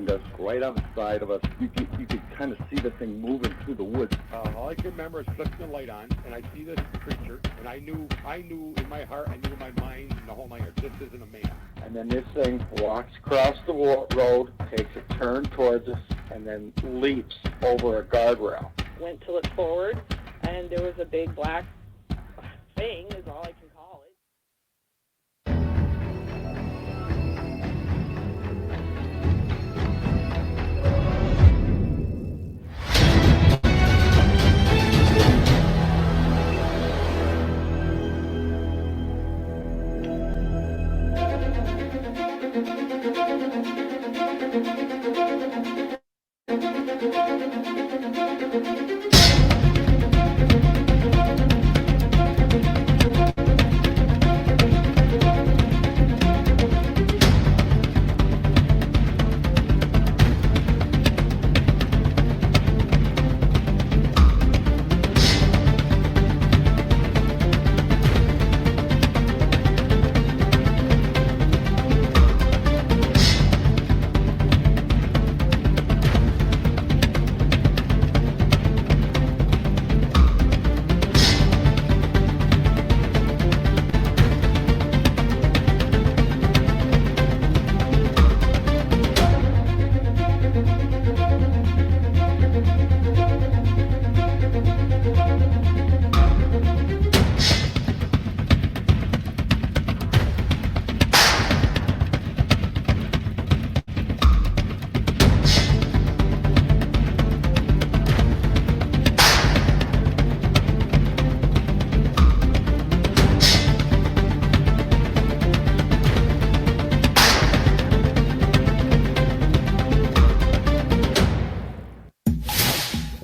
behind us, right on the side of us. You could kind of see the thing moving through the woods. All I can remember is flipping the light on, and I see this creature, and I knew in my heart, I knew in my mind, and the whole nine yards, this isn't a man. And then this thing walks across the road, takes a turn towards us, and then leaps over a guardrail. Went to look forward, and there was a big black thing, is all I can call it.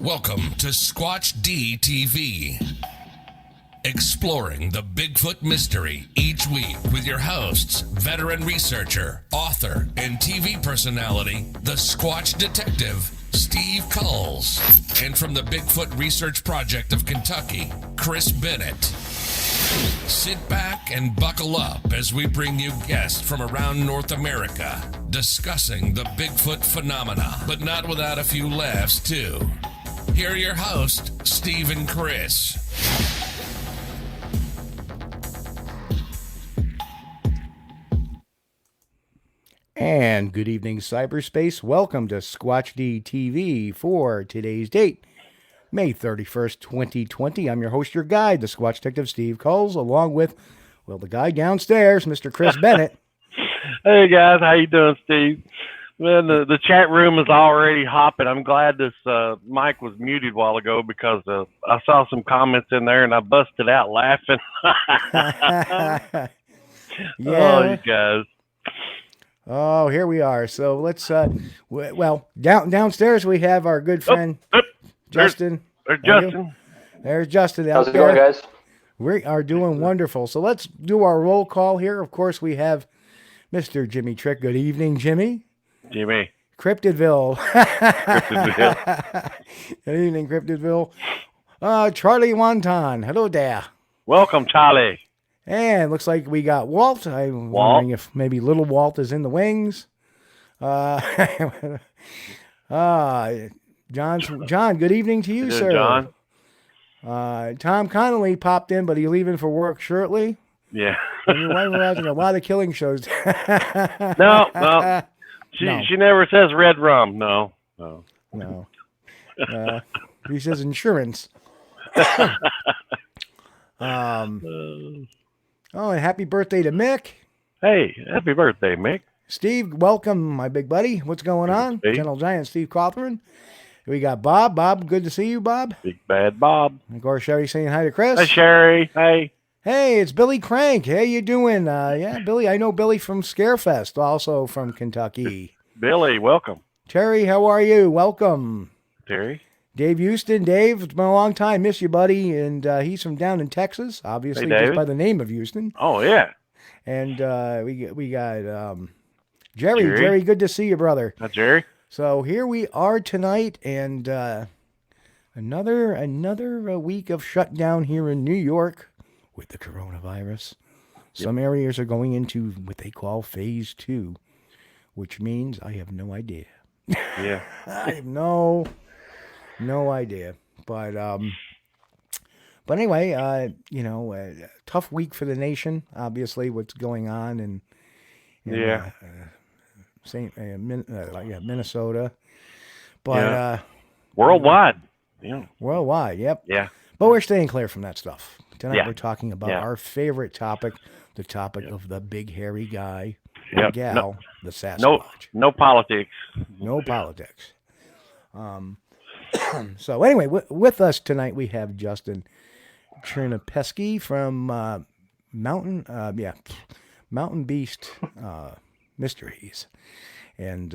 Welcome to Squatch-D TV, exploring the Bigfoot mystery each week with your hosts, veteran researcher, author, and TV personality, the Squatch Detective, Steve Kulls, and from the Bigfoot Research Project of Kentucky, Chris Bennett. Sit back and buckle up as we bring you guests from around North America discussing the Bigfoot phenomena, but not without a few laughs too. Here are your hosts, Steve and Chris. And good evening, cyberspace. Welcome to Squatch-D TV for today's date, May 31st, 2020. I'm your host, your guide, the Squatch Detective Steve Kulls, along with, well, the guy downstairs, Mr. Chris Bennett. Hey, guys. How you doing, Steve? Man, the chat room is already hopping. I'm glad this mic was muted a while ago because I saw some comments in there and I busted out laughing. Yeah. Oh, you guys. Oh, here we are. So let's, downstairs we have our good friend, Justin. There's Justin. There's Justin out How's it there. going, guys? We are doing wonderful. So let's do our roll call here. Of course, we have Mr. Jimmy Trick. Good evening, Jimmy. Jimmy. Cryptidville. Good evening, Cryptidville. Charlie Wonton. Hello there. Welcome, Charlie. And looks like we got Walt. I'm wondering if maybe little Walt is in the wings. John, good evening to you, sir. John. Tom Connolly popped in, but he's leaving for work shortly. Yeah. And your wife was watching a lot of killing shows. No. She never says red rum. No. He says insurance. And happy birthday to Mick. Hey, happy birthday, Mick. Steve, welcome, my big buddy. What's going on? Steve. Gentle Giant Steve Cawthorn. We got Bob. Bob, good to see you, Bob. Big bad Bob. And of course, Sherry saying hi to Chris. Hey, Sherry. Hey. Hey, it's Billy Crank. How you doing? Yeah, Billy. I know Billy from Scarefest, also from Kentucky. Billy, welcome. Terry, how are you? Welcome. Terry. Dave Houston. Dave, it's been a long time. Miss you, buddy. And he's from down in Texas, obviously, Hey, just by the name of Houston. Oh, yeah. And we got Jerry. Jerry, good to see you, brother. Hi, Jerry. So here we are tonight, and another week of shutdown here in New York with the coronavirus. Some areas are going into what they call phase 2, which means I have no idea. Yeah. I have no idea. But anyway, tough week for the nation. Obviously, what's going on in Yeah. Minnesota, but Yeah. Worldwide. Yeah. worldwide. Yep. Yeah. But we're staying clear from that stuff. Tonight Yeah. we're talking about Yeah. our favorite topic, the topic of the big hairy guy or Yep. gal, the Sasquatch. No politics. No politics. So anyway, with us tonight we have Justin Chernipeski from Mountain Beast Mysteries, and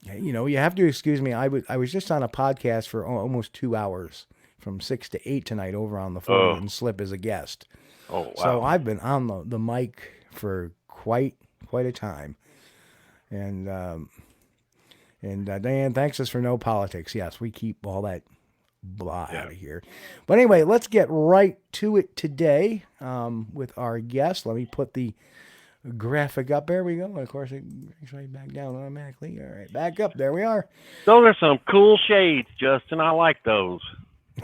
you have to excuse me. I was just on a podcast for almost 2 hours, from 6 to 8 tonight, over on the phone, and Slip as a guest. Oh, wow. So I've been on the mic for quite a time, and Diane thanks us for no politics. Yes, we keep all that blah out of here. But anyway, let's get right to it today with our guest. Let me put the graphic up. There we go. And of course, it brings right back down automatically. All right, back up. There we are. Those are some cool shades, Justin. I like those.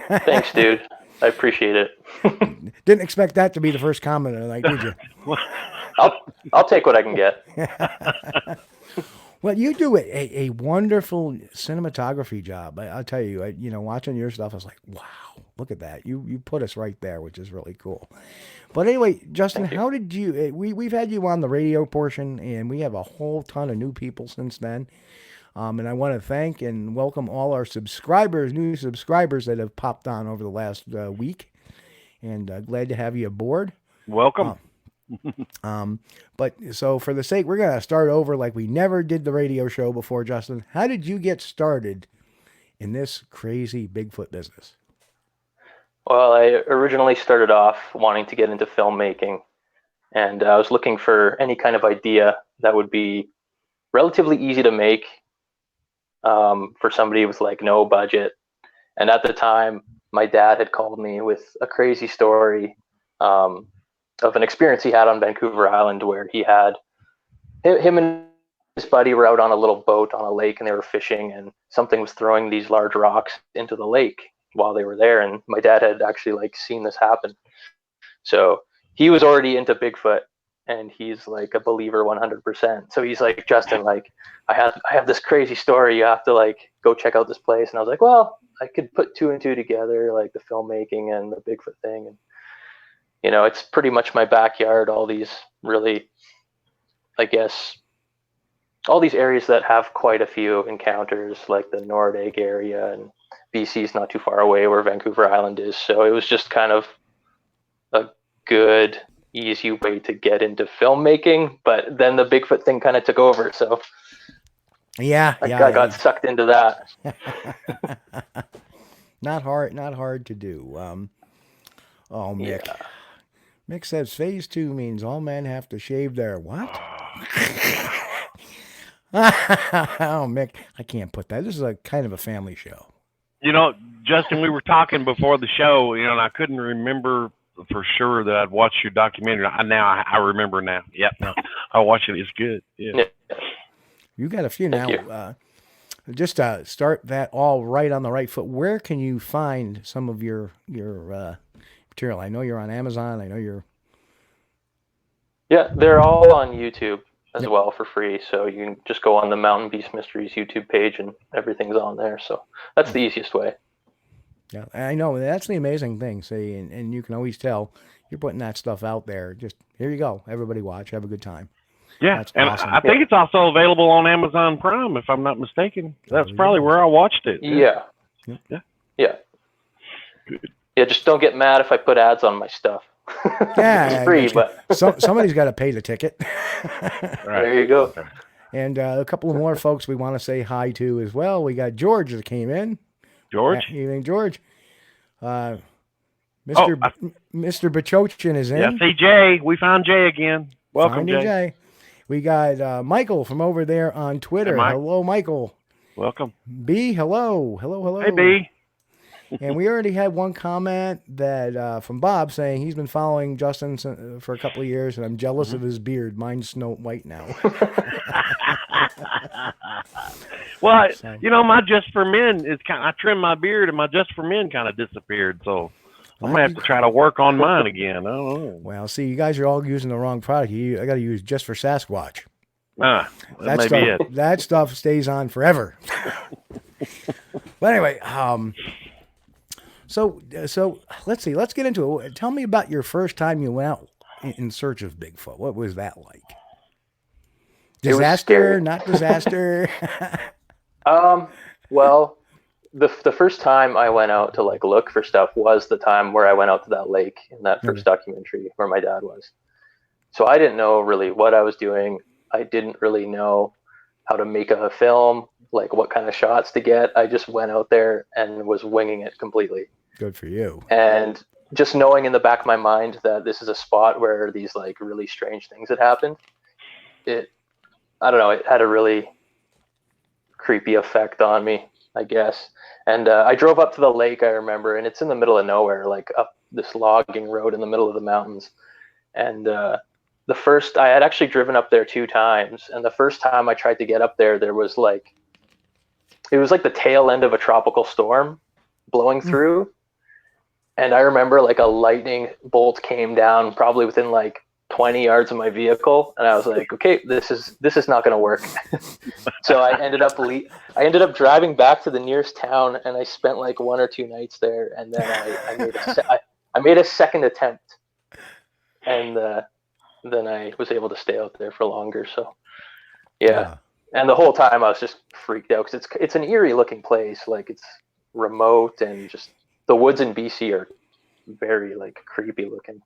Thanks, dude. I appreciate it. Didn't expect that to be the first comment of the night, did you? I'll take what I can get. Well, you do a wonderful cinematography job. I'll tell you, watching your stuff, I was like, wow, look at that. You put us right there, which is really cool. But anyway, Justin, how did you, we've had you on the radio portion, and we have a whole ton of new people since then. And I want to thank and welcome all our new subscribers that have popped on over the last week. And glad to have you aboard. Welcome. But so for the sake, we're going to start over like we never did the radio show before, Justin. How did you get started in this crazy Bigfoot business? Well, I originally started off wanting to get into filmmaking, and I was looking for any kind of idea that would be relatively easy to make for somebody with like no budget. And at the time, my dad had called me with a crazy story of an experience he had on Vancouver Island, where he had him and his buddy were out on a little boat on a lake, and they were fishing, and something was throwing these large rocks into the lake while they were there. And my dad had actually like seen this happen. So he was already into Bigfoot, and he's like a believer 100%. So he's like, Justin, like I have this crazy story. You have to like go check out this place. And I was like, well, I could put 2 and 2 together, like the filmmaking and the Bigfoot thing. And it's pretty much my backyard, all these really, I guess, all these areas that have quite a few encounters, like the Nordegg area, and BC's not too far away where Vancouver Island is. So it was just kind of a good, easy way to get into filmmaking. But then the Bigfoot thing kind of took over. So I got sucked into that. Not hard to do. Mick. Yeah. Mick says phase 2 means all men have to shave their what? Oh, Mick, I can't put that. This is a kind of a family show. Justin, we were talking before the show, and I couldn't remember for sure that I'd watched your documentary. I remember now. Yep, no, I watched it. It's good. Yeah. You got a few Thank now. Just to start that all right on the right foot, where can you find some of your material? I know you're on Amazon. I know you're... Yeah, they're all on YouTube as well for free. So you can just go on the Mountain Beast Mysteries YouTube page, and everything's on there. So that's the easiest way. Yeah, I know. That's the amazing thing. See, and you can always tell you're putting that stuff out there. Just here you go. Everybody watch. Have a good time. Yeah, that's and awesome. I think it's also available on Amazon Prime, if I'm not mistaken. That's probably where I watched it. Yeah. Yeah, just don't get mad if I put ads on my stuff. Yeah, it's free, but somebody's got to pay the ticket. Right. There you go. And a couple of more folks we want to say hi to as well. We got George that came in. George? Evening, George. Mr. Bachochin is in. Yeah, see Jay. We found Jay again. Welcome, Jay. We got Michael from over there on Twitter. Hey, hello, Michael. Welcome. B, hello. Hello. Hey, B. And we already had one comment that from Bob saying he's been following Justin for a couple of years, and I'm jealous of his beard. Mine's snow white now. Well, So- my Just for Men is I trimmed my beard and my Just for Men kind of disappeared. So I'm gonna have to try to work on mine again. I don't know. Well, see, you guys are all using the wrong product. I got to use Just for Sasquatch. That may be stuff, it. That stuff stays on forever. But anyway, so let's see. Let's get into it. Tell me about your first time you went out in search of Bigfoot. What was that like? It was Disaster, scary. not disaster. Well, the first time I went out to like look for stuff was the time where I went out to that lake in that first documentary where my dad was. So I didn't know really what I was doing. I didn't really know how to make a film, like what kind of shots to get. I just went out there and was winging it completely. Good for you. And just knowing in the back of my mind that this is a spot where these like really strange things had happened, I don't know, it had a really creepy effect on me, I guess. And I drove up to the lake, I remember, and it's in the middle of nowhere, like up this logging road in the middle of the mountains. And I had actually driven up there 2 times. And the first time I tried to get up there, it was like the tail end of a tropical storm blowing through. And I remember like a lightning bolt came down probably within like 20 yards of my vehicle, and I was like, okay, this is not going to work. So I ended up driving back to the nearest town, and I spent like 1 or 2 nights there, and then I made a second attempt, and then I was able to stay out there for longer. So yeah. And the whole time I was just freaked out because it's an eerie looking place, like it's remote, and just the woods in BC are very like creepy looking.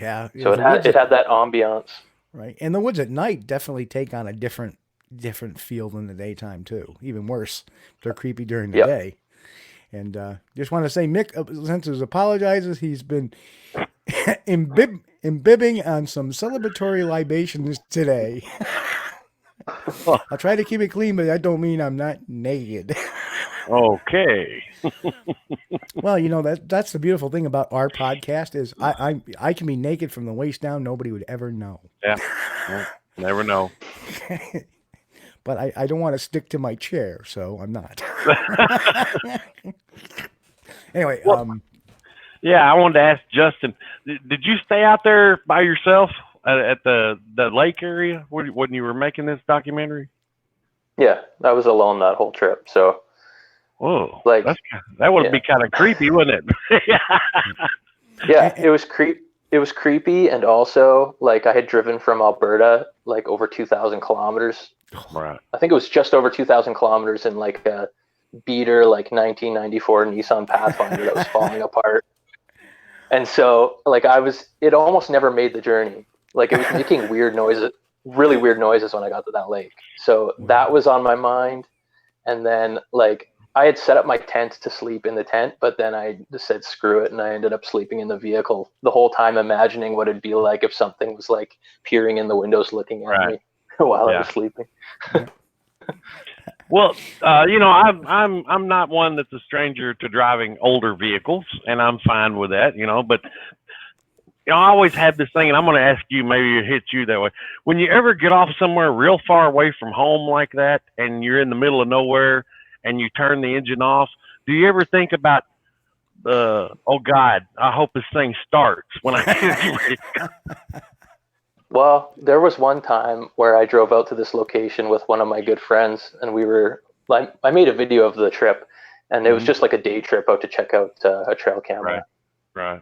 Yeah. So it had that ambiance. Right. And the woods at night definitely take on a different feel than the daytime too. Even worse. They're creepy during the day. And just want to say, Mick, since he apologizes, he's been imbibing on some celebratory libations today. I'll try to keep it clean, but that don't mean I'm not naked. Okay. Well, that's the beautiful thing about our podcast is I can be naked from the waist down. Nobody would ever know. Yeah. Well, never know. But I don't want to stick to my chair, so I'm not. Anyway, yeah, I wanted to ask Justin, did you stay out there by yourself at the lake area when you were making this documentary? Yeah, I was alone that whole trip. So, like that would be kind of creepy, wouldn't it? Yeah, it was creepy, and also like I had driven from Alberta like over 2,000 kilometers. Right. I think it was just over 2,000 kilometers in like a beater, like 1994 Nissan Pathfinder that was falling apart. And so like it almost never made the journey. Like it was making weird noises, really weird noises when I got to that lake. So that was on my mind. And then like I had set up my tent to sleep in the tent, but then I just said, screw it. And I ended up sleeping in the vehicle the whole time, imagining what it'd be like if something was like peering in the windows, looking at me while I was sleeping. Well, I'm not one that's a stranger to driving older vehicles, and I'm fine with that, but I always had this thing, and I'm going to ask you, maybe it hits you that way. When you ever get off somewhere real far away from home like that, and you're in the middle of nowhere, and you turn the engine off, do you ever think about, oh God, I hope this thing starts when I get ready? Well, there was one time where I drove out to this location with one of my good friends, and I made a video of the trip, and it was just like a day trip out to check out a trail camera. Right.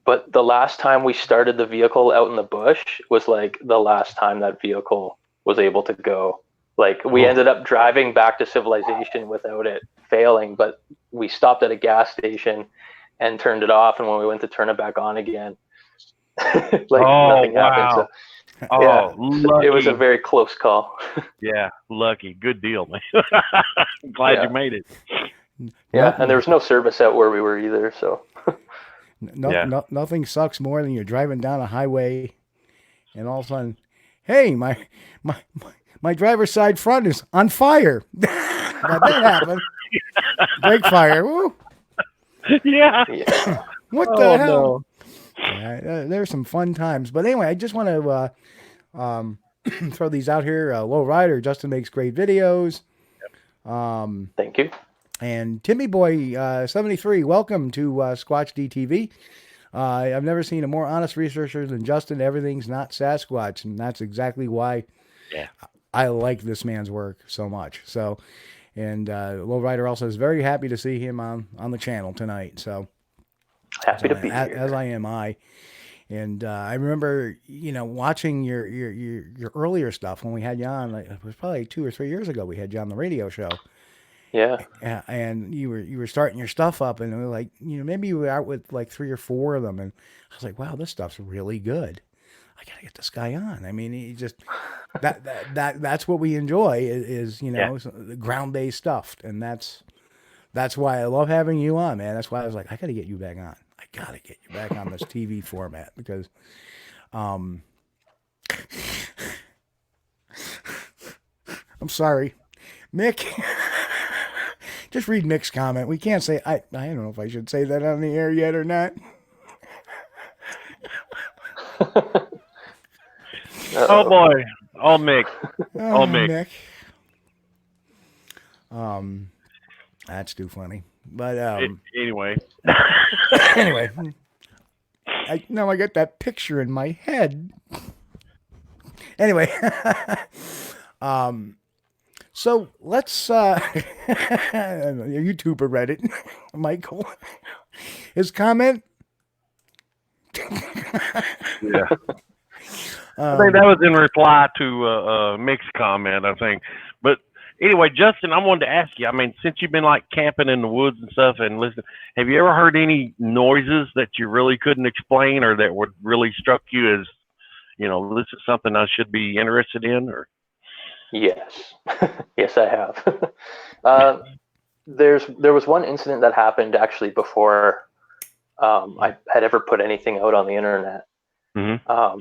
But the last time we started the vehicle out in the bush was like the last time that vehicle was able to go. Like we ended up driving back to civilization without it failing, but we stopped at a gas station and turned it off. And when we went to turn it back on again, nothing happened. So, it was a very close call. Yeah, lucky. Good deal, man. I'm glad you made it. Yeah, and there was no service out where we were either, so. Nothing sucks more than you're driving down a highway and all of a sudden, hey, my driver's side front is on fire. That happened. Brake fire. Woo. Yeah. What the hell? No. There's some fun times. But anyway, I just want to throw these out here. Low Rider, Justin makes great videos. Thank you. And Timmy Boy 73, welcome to Squatch-D TV. I've never seen a more honest researcher than Justin. Everything's not Sasquatch, and that's exactly why I like this man's work so much. So, and Low Rider also is very happy to see him on the channel tonight. So Happy to be here. As I am I. And I remember, watching your earlier stuff when we had you on. Like, it was probably 2 or 3 years ago. We had you on the radio show. Yeah. And you were starting your stuff up, and we were like, maybe you were out with like 3 or 4 of them, and I was like, wow, this stuff's really good. I gotta get this guy on. I mean, he just that's what we enjoy is ground based stuff, and that's why I love having you on, man. That's why I was like, I gotta get you back on. I gotta get you back on this TV format because, I'm sorry, Mick. Just read Mick's comment. We can't say I don't know if I should say that on the air yet or not. Oh boy, all Mick, all Mick. That's too funny. But anyway, anyway, now I got that picture in my head. Anyway, so let's YouTuber Reddit, Michael, his comment. Yeah. I think that was in reply to Mick's comment, I think. But anyway, Justin, I wanted to ask you, I mean, since you've been like camping in the woods and stuff and listen, have you ever heard any noises that you really couldn't explain or that would really struck you as, this is something I should be interested in? Or Yes. Yes, I have. There was one incident that happened actually before I had ever put anything out on the internet. Mm-hmm.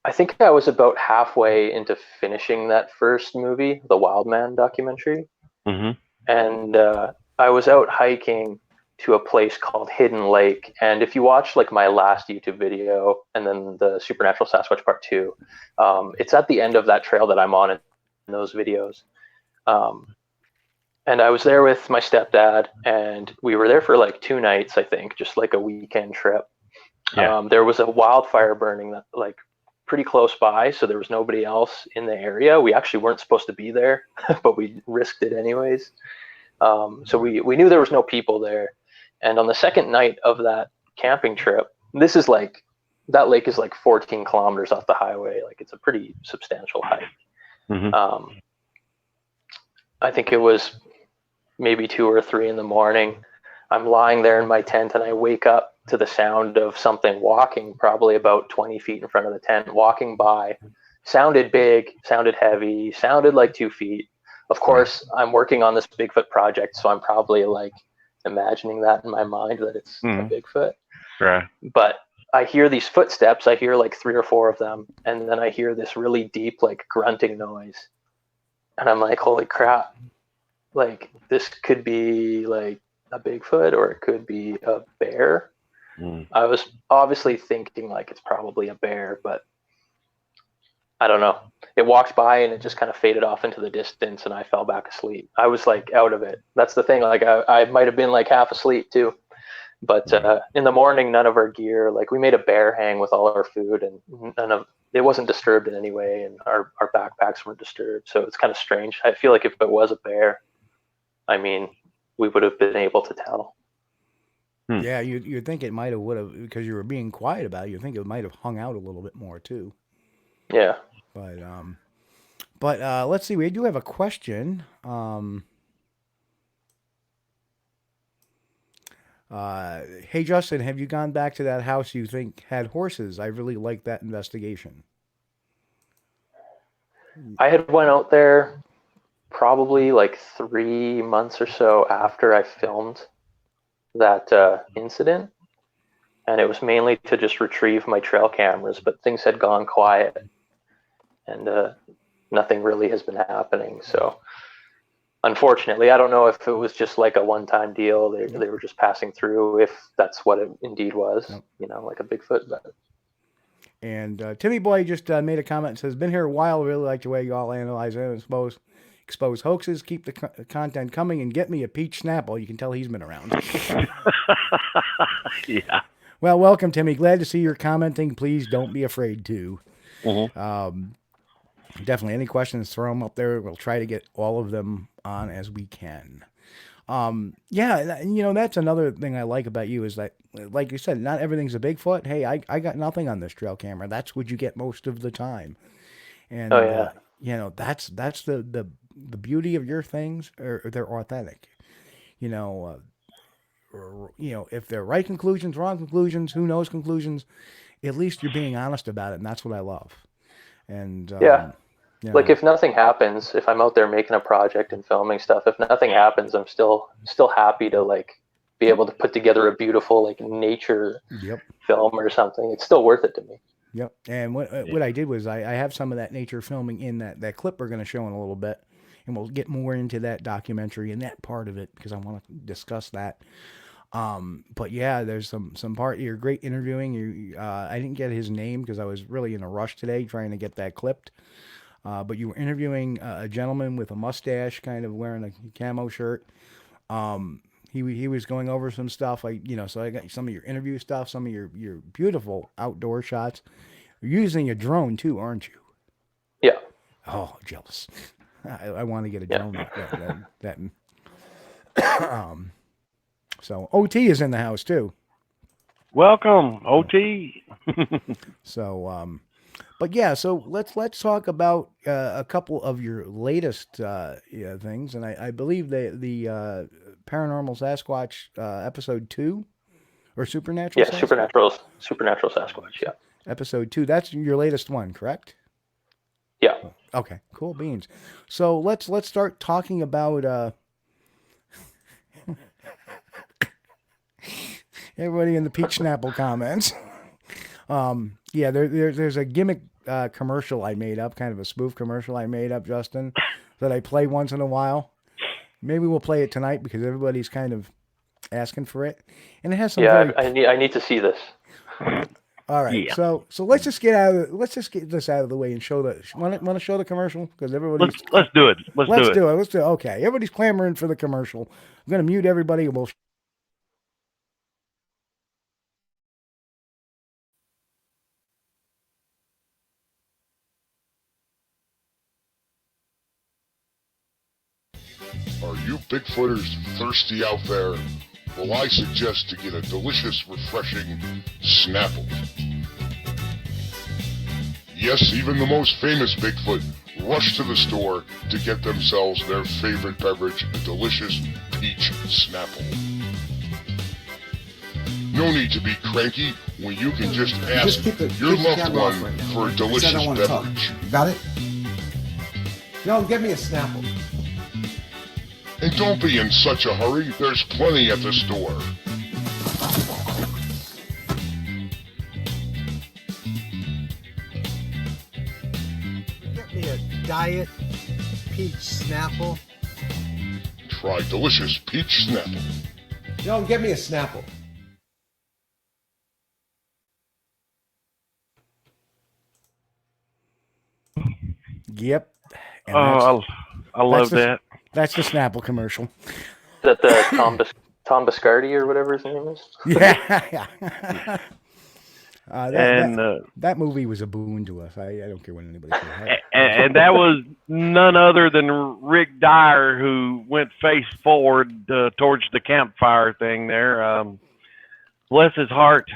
I think I was about halfway into finishing that first movie, the Wild Man documentary. Mm-hmm. And I was out hiking to a place called Hidden Lake. And if you watch like my last YouTube video and then the Supernatural Sasquatch Part 2, it's at the end of that trail that I'm on in those videos. And I was there with my stepdad, and we were there for like 2 nights, I think, just like a weekend trip. Yeah. There was a wildfire burning that like pretty close by, so there was nobody else in the area. We actually weren't supposed to be there, but we risked it anyways. So we knew there was no people there. And on the second night of that camping trip, that lake is like 14 kilometers off the highway. Like it's a pretty substantial hike. Mm-hmm. I think it was maybe 2 or 3 in the morning. I'm lying there in my tent and I wake up to the sound of something walking probably about 20 feet in front of the tent, walking by. Sounded big, sounded heavy, sounded like 2 feet. Of course, I'm working on this Bigfoot project, so I'm probably like imagining that in my mind that it's a Bigfoot. Right. But I hear these footsteps. I hear like 3 or 4 of them, and then I hear this really deep like grunting noise. And I'm like, holy crap. Like this could be like a Bigfoot or it could be a bear. I was obviously thinking like it's probably a bear, but I don't know. It walked by and it just kind of faded off into the distance and I fell back asleep. I was like out of it. That's the thing. Like I might have been like half asleep too. But in the morning, none of our gear, like we made a bear hang with all our food and it wasn't disturbed in any way. And our backpacks weren't disturbed. So it's kind of strange. I feel like if it was a bear, I mean, we would have been able to tell. Yeah, you'd think it might have would have because you were being quiet about it. You think it might have hung out a little bit more too. Yeah. But let's see. We do have a question. Hey Justin, have you gone back to that house you think had horses? I really liked that investigation. I had went out there probably like 3 months or so after I filmed that incident, and it was mainly to just retrieve my trail cameras, but things had gone quiet and nothing really has been happening. So unfortunately, I don't know if it was just like a one-time deal. They were just passing through, if that's what it indeed was, like a Bigfoot. But And Timmy Boy just made a comment and says, been here a while, really like the way you all analyze and expose hoaxes, keep the content coming, and get me a peach Snapple. You can tell he's been around. Yeah. Well, welcome, Timmy. Glad to see you're commenting. Please don't be afraid to. Definitely, any questions, throw them up there. We'll try to get all of them on as we can. Yeah, you know, that's another thing I like about you is that, like you said, not everything's a Bigfoot. Hey, I got nothing on this trail camera. That's what you get most of the time. And, you know, that's the beauty of your things, or they're authentic. You know, if they're right conclusions, wrong conclusions, who knows conclusions, at least you're being honest about it, and that's what I love. And you know, like if nothing happens, if I'm out there making a project and filming stuff, if nothing happens, I'm still happy to like be able to put together a beautiful like nature film or something. It's still worth it to me. Yep. And what I did was I have some of that nature filming in that clip we're going to show in a little bit, and we'll get more into that documentary and that part of it because I want to discuss that. But yeah, there's some part. You're great interviewing. I didn't get his name because I was really in a rush today trying to get that clipped. But you were interviewing a gentleman with a mustache, kind of wearing a camo shirt. He was going over some stuff, so I got some of your interview stuff, some of your beautiful outdoor shots. You're using a drone too, aren't you? Yeah. Oh, jealous. I want to get a drone that. So OT is in the house too. Welcome, OT. So, but yeah, so let's talk about a couple of your latest things, and I believe the Paranormal Sasquatch episode 2 or Supernatural. Yeah, Sasquatch? Supernatural Sasquatch. Yeah. Episode 2. That's your latest one, correct? Yeah. Okay. Cool beans. So let's start talking about. Everybody in the Peach Snapple comments. Yeah, there's a gimmick commercial I made up, kind of a spoof commercial I made up, Justin, that I play once in a while. Maybe we'll play it tonight because everybody's kind of asking for it, and it has some. Yeah, I need to see this. All right, yeah. So let's just get this out of the way and show the. Want to show the commercial because everybody's. Let's do it. Let's do it. Okay, everybody's clamoring for the commercial. I'm gonna mute everybody and we'll. Are you Bigfooters thirsty out there? Well, I suggest to get a delicious, refreshing Snapple. Yes, even the most famous Bigfoot rush to the store to get themselves their favorite beverage, a delicious peach Snapple. No need to be cranky when you can just ask your loved one right for a delicious beverage. Got it? No, get me a Snapple. And don't be in such a hurry, there's plenty at the store. Get me a Diet Peach Snapple. Try delicious peach Snapple. No, get me a Snapple. Yep. Oh, I love that. That's the Snapple commercial. Is that the Tom Biscardi or whatever his name is? Yeah. That movie was a boon to us. I don't care what anybody says. And that was none other than Rick Dyer, who went face forward towards the campfire thing there. Bless his heart.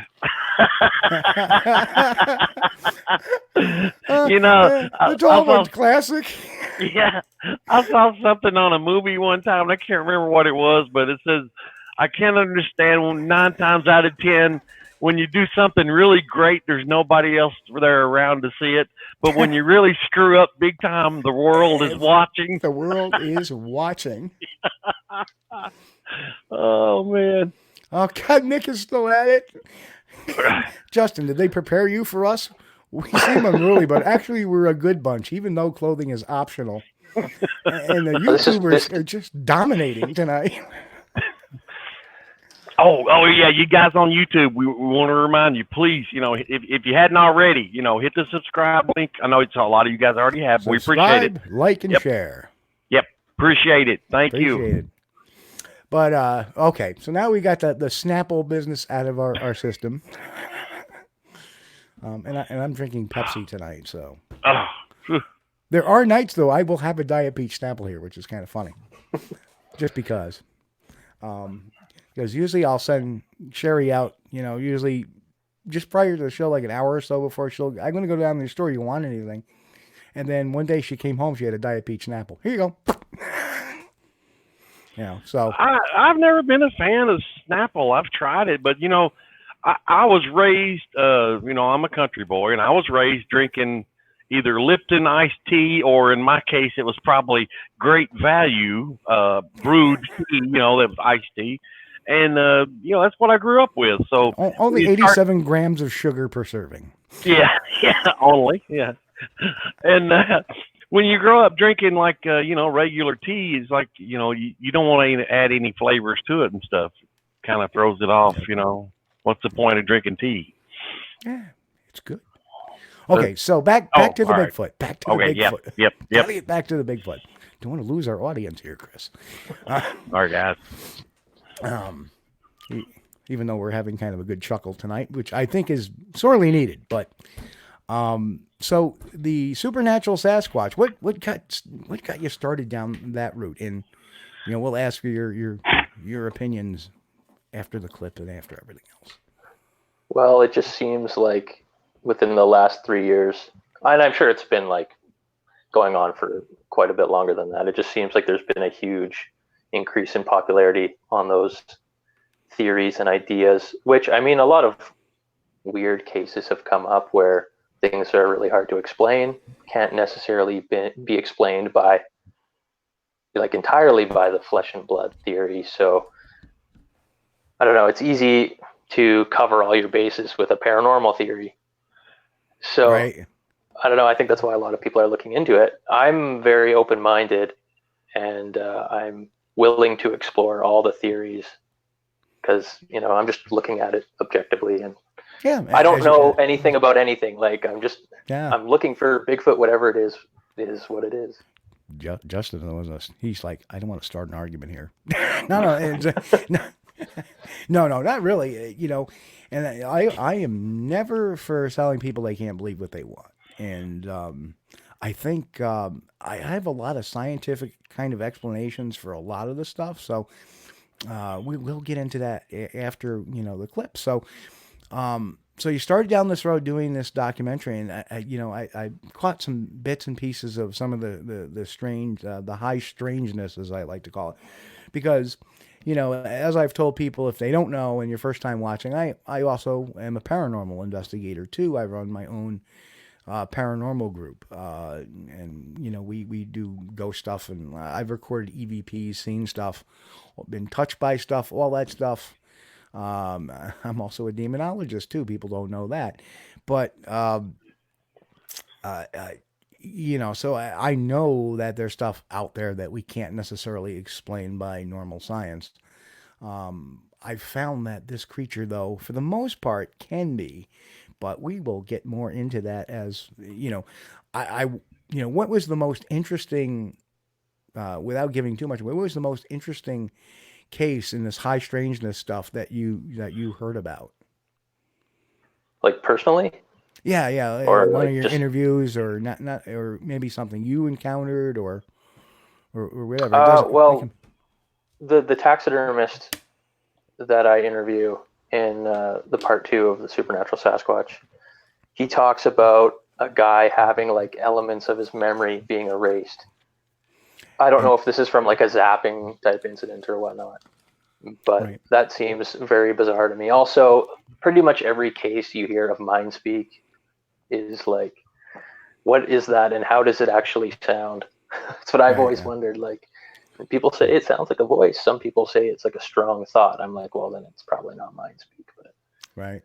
It's all classic. Yeah, I saw something on a movie one time, and I can't remember what it was, but it says, I can't understand 9 times out of 10, when you do something really great, there's nobody else there around to see it. But when you really screw up big time, the world is watching. The world is watching. Oh, man. Oh, God, Nick is still at it. Justin, did they prepare you for us? We seem unruly, but actually we're a good bunch, even though clothing is optional. And the YouTubers are just dominating tonight. Oh yeah, you guys on YouTube, we want to remind you, please, if you hadn't already, hit the subscribe link. I know it's a lot of you guys already have. But we appreciate it. Like, and share. Yep, appreciate it. Thank you. Appreciate it. But okay, so now we got the Snapple business out of our system. And I'm drinking Pepsi tonight, so. There are nights, though, I will have a Diet Peach Snapple here, which is kind of funny. Just because. Because usually I'll send Sherry out, usually just prior to the show, like an hour or so before I'm going to go down to the store, you want anything? And then one day she came home, she had a Diet Peach Snapple. Here you go. So. I've never been a fan of Snapple. I've tried it, but, I was raised, I'm a country boy, and I was raised drinking either Lipton iced tea, or in my case, it was probably Great Value brewed tea, that was iced tea. And, that's what I grew up with. So only 87 grams of sugar per serving. Yeah, only, yeah. And when you grow up drinking like, regular tea, it's like, you don't want to add any flavors to it and stuff. Kind of throws it off, What's the point of drinking tea? Yeah, it's good. Okay, so back to the Bigfoot. Right. Back to the Bigfoot. Yep. Back to the Bigfoot. Don't want to lose our audience here, Chris. All right, guys. Even though we're having kind of a good chuckle tonight, which I think is sorely needed, but so the supernatural Sasquatch, what got you started down that route? And we'll ask you your opinions after the clip and after everything else. Well, it just seems like within the last 3 years, and I'm sure it's been like going on for quite a bit longer than that. It just seems like there's been a huge increase in popularity on those theories and ideas, which, I mean, a lot of weird cases have come up where things are really hard to explain, can't necessarily be explained by, like, entirely by the flesh and blood theory. So I don't know, it's easy to cover all your bases with a paranormal theory. So right. I don't know, I think that's why a lot of people are looking into it. I'm very open-minded, and I'm willing to explore all the theories because, I'm just looking at it objectively, and I don't know anything about anything. Like, I'm looking for Bigfoot, whatever it is what it is. Justin knows, he's like, I don't want to start an argument here. No, not really. And I am never for telling people they can't believe what they want. And I think I have a lot of scientific kind of explanations for a lot of the stuff. So we will get into that after, the clip. So so you started down this road doing this documentary, and I caught some bits and pieces of some of the strange, the high strangeness, as I like to call it, because as I've told people, if they don't know and your first time watching, I also am a paranormal investigator too. I run my own paranormal group, and we do ghost stuff, and I've recorded EVPs, seen stuff, been touched by stuff, all that stuff. I'm also a demonologist too. People don't know that, but so I know that there's stuff out there that we can't necessarily explain by normal science. I found that this creature, though, for the most part, can be, but we will get more into that as what was the most interesting, without giving too much, what was the most interesting case in this high strangeness stuff that you heard about? Like personally? Yeah. Or one like of your just interviews, or not, or maybe something you encountered, or whatever. The taxidermist that I interview in the part 2 of the Supernatural Sasquatch, he talks about a guy having like elements of his memory being erased. I don't know if this is from like a zapping type incident or whatnot, but that seems very bizarre to me. Also, pretty much every case you hear of mind speak is like, what is that and how does it actually sound? That's what I've always wondered. Like, people say it sounds like a voice. Some people say it's like a strong thought. I'm like, well, then it's probably not mind speak. But right.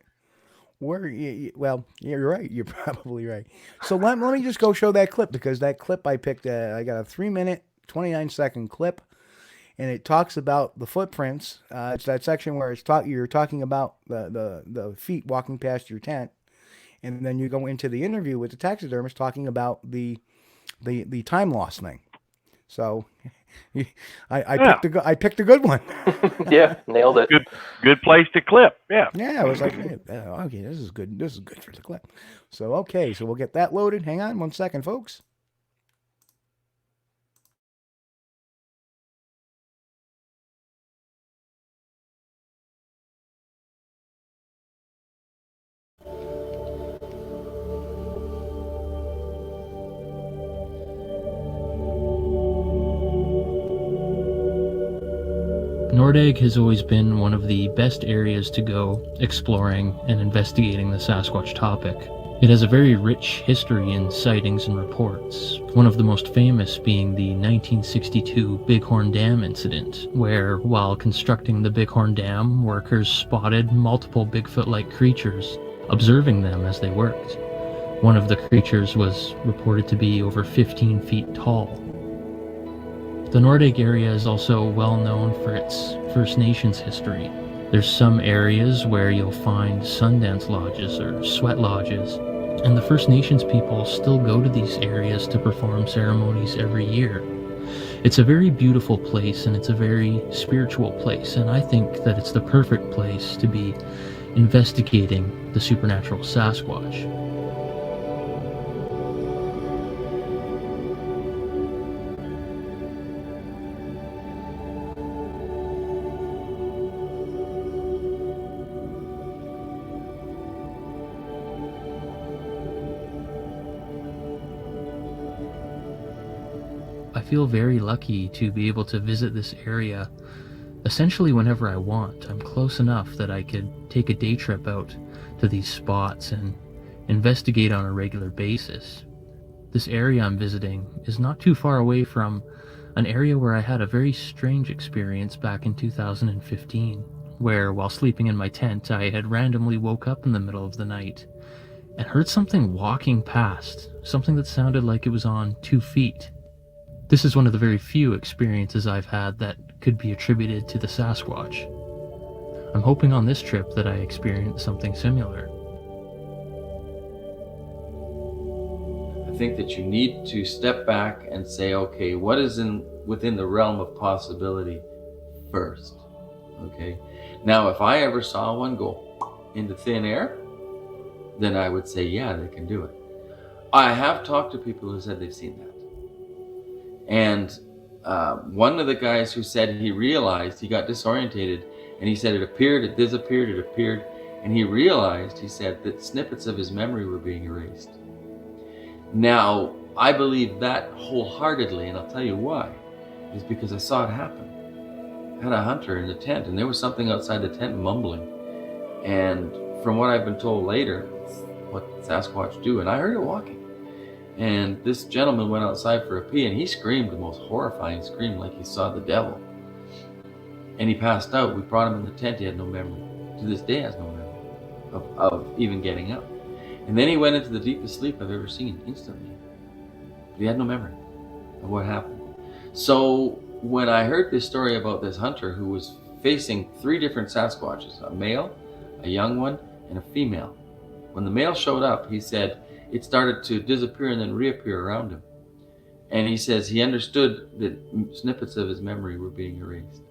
Well, you're right. You're probably right. So let me just go show that clip, because that clip I picked, I got a 3-minute, 29-second clip, and it talks about the footprints. It's that section where you're talking about the feet walking past your tent, and then you go into the interview with the taxidermist talking about the time loss thing. So I picked a good one. Yeah, nailed it. Good place to clip. Yeah. Yeah, I was like, hey, okay, this is good. This is good for the clip. So okay, so we'll get that loaded. Hang on 1 second, folks. Nordegg has always been one of the best areas to go exploring and investigating the Sasquatch topic. It has a very rich history in sightings and reports, one of the most famous being the 1962 Bighorn Dam incident, where, while constructing the Bighorn Dam, workers spotted multiple Bigfoot-like creatures, observing them as they worked. One of the creatures was reported to be over 15 feet tall. The Nordegg area is also well known for its First Nations history. There's some areas where you'll find Sundance lodges or sweat lodges, and the First Nations people still go to these areas to perform ceremonies every year. It's a very beautiful place, and it's a very spiritual place, and I think that it's the perfect place to be investigating the supernatural Sasquatch. I feel very lucky to be able to visit this area essentially whenever I want. I'm close enough that I could take a day trip out to these spots and investigate on a regular basis. This area I'm visiting is not too far away from an area where I had a very strange experience back in 2015, where while sleeping in my tent I had randomly woke up in the middle of the night and heard something walking past, something that sounded like it was on 2 feet. This is one of the very few experiences I've had that could be attributed to the Sasquatch. I'm hoping on this trip that I experience something similar. I think that you need to step back and say, okay, what is within the realm of possibility first? Okay. Now, if I ever saw one go into thin air, then I would say, yeah, they can do it. I have talked to people who said they've seen that. And one of the guys who said he realized, he got disorientated, and he said it appeared, it disappeared, it appeared, and he realized, he said, that snippets of his memory were being erased. Now, I believe that wholeheartedly, and I'll tell you why, is because I saw it happen. I had a hunter in the tent, and there was something outside the tent mumbling. And from what I've been told later, it's what Sasquatch do, and I heard it walking. And this gentleman went outside for a pee, and he screamed the most horrifying scream, like he saw the devil. And he passed out. We brought him in the tent. He had no memory. To this day, has no memory of even getting up. And then he went into the deepest sleep I've ever seen, instantly. But he had no memory of what happened. So when I heard this story about this hunter who was facing 3 different Sasquatches, a male, a young one, and a female. When the male showed up, he said, it started to disappear and then reappear around him. And he says he understood that snippets of his memory were being erased.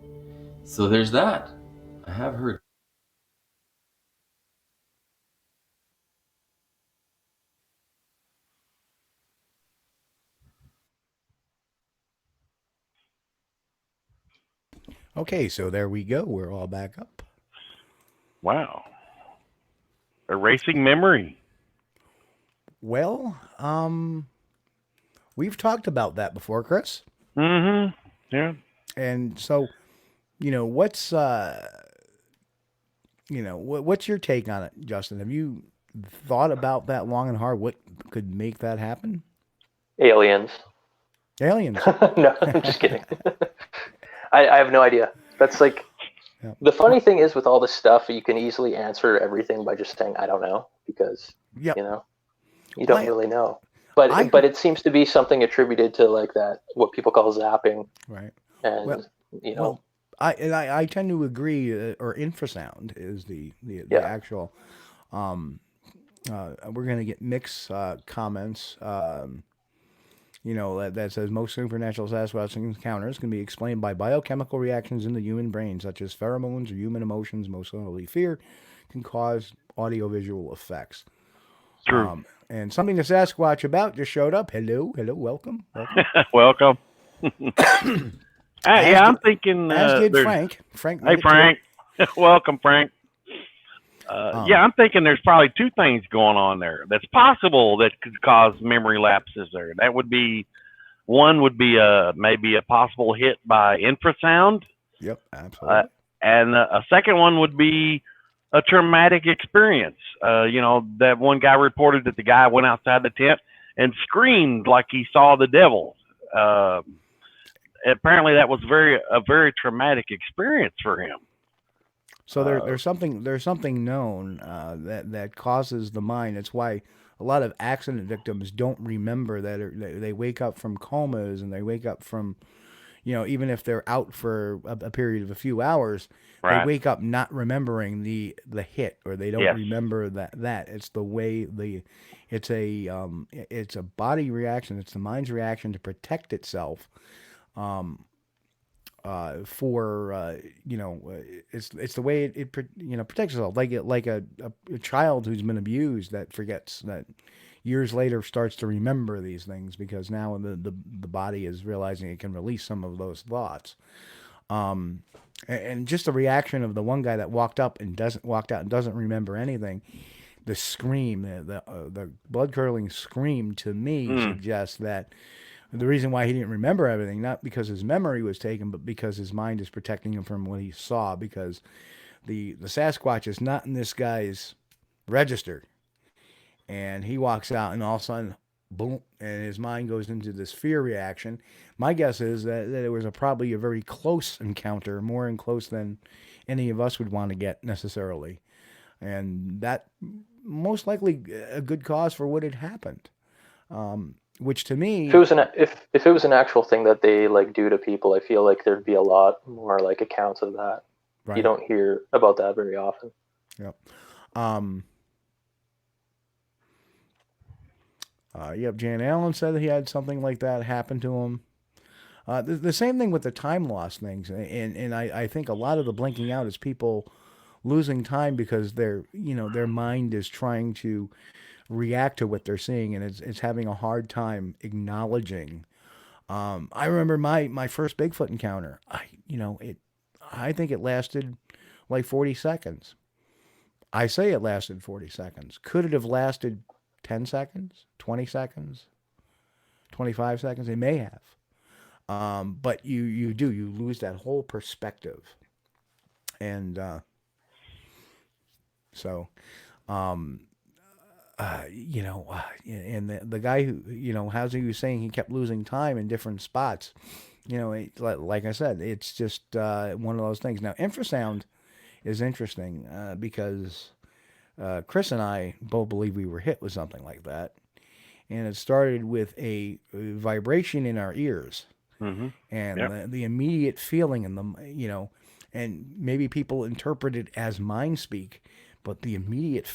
So there's that. I have heard. Okay, so there we go. We're all back up. Wow. Erasing memory. Well, we've talked about that before, Chris. Mm-hmm. Yeah. And so, what's what's your take on it, Justin? Have you thought about that long and hard? What could make that happen? Aliens. Aliens. No, I'm just kidding. I have no idea. That's like, the funny thing is with all this stuff, you can easily answer everything by just saying, I don't know, because, you don't really know. But it seems to be something attributed to like that, what people call zapping. Right. And you know. Well, I tend to agree. Or infrasound is the Yeah. actual. We're gonna get mixed comments. That says most supernatural Sasquatch encounters can be explained by biochemical reactions in the human brain, such as pheromones or human emotions, most notably fear, can cause audiovisual effects. True. And something to Sasquatch about just showed up. Hello, welcome. Welcome. I'm thinking. As did Frank. Frank. Hey, Frank. Welcome, Frank. I'm thinking there's probably two things going on there that's possible that could cause memory lapses there. That would be, one would be maybe a possible hit by infrasound. Yep, absolutely. And a second one would be a traumatic experience. That one guy reported that the guy went outside the tent and screamed like he saw the devil. Apparently that was a very traumatic experience for him. So there's something known that causes the mind. It's why a lot of accident victims don't remember that they wake up from comas, and they wake up from, even if they're out for a period of a few hours, right, they wake up not remembering the hit, or they don't remember that. It's the way it's a body reaction. It's the mind's reaction to protect itself. It's the way it protects itself, like a child who's been abused that forgets, that years later starts to remember these things because now the body is realizing it can release some of those thoughts. And just the reaction of the one guy that walked out and doesn't remember anything, the scream, the blood curdling scream to me suggests that the reason why he didn't remember everything, not because his memory was taken, but because his mind is protecting him from what he saw, because the Sasquatch is not in this guy's register. And he walks out, and all of a sudden, boom, and his mind goes into this fear reaction. My guess is that it was probably a very close encounter, more close than any of us would want to get necessarily. And that most likely a good cause for what had happened. Which to me, if it was an actual thing that they do to people, I feel like there'd be a lot more accounts of that. Right. You don't hear about that very often. Yep. Jan Allen said that he had something like that happen to him. The same thing with the time loss things, and I think a lot of the blinking out is people losing time because their mind is trying to react to what they're seeing, and it's having a hard time acknowledging. I remember my first Bigfoot encounter. I think it lasted like 40 seconds. I say it lasted 40 seconds. Could it have lasted 10 seconds, 20 seconds, 25 seconds? It may have. But you lose that whole perspective. And and the guy who, as he was saying, he kept losing time in different spots. Like I said, it's just one of those things. Now, infrasound is interesting because Chris and I both believe we were hit with something like that. And it started with a vibration in our ears. Mm-hmm. And the immediate feeling in and maybe people interpret it as mind speak, but the immediate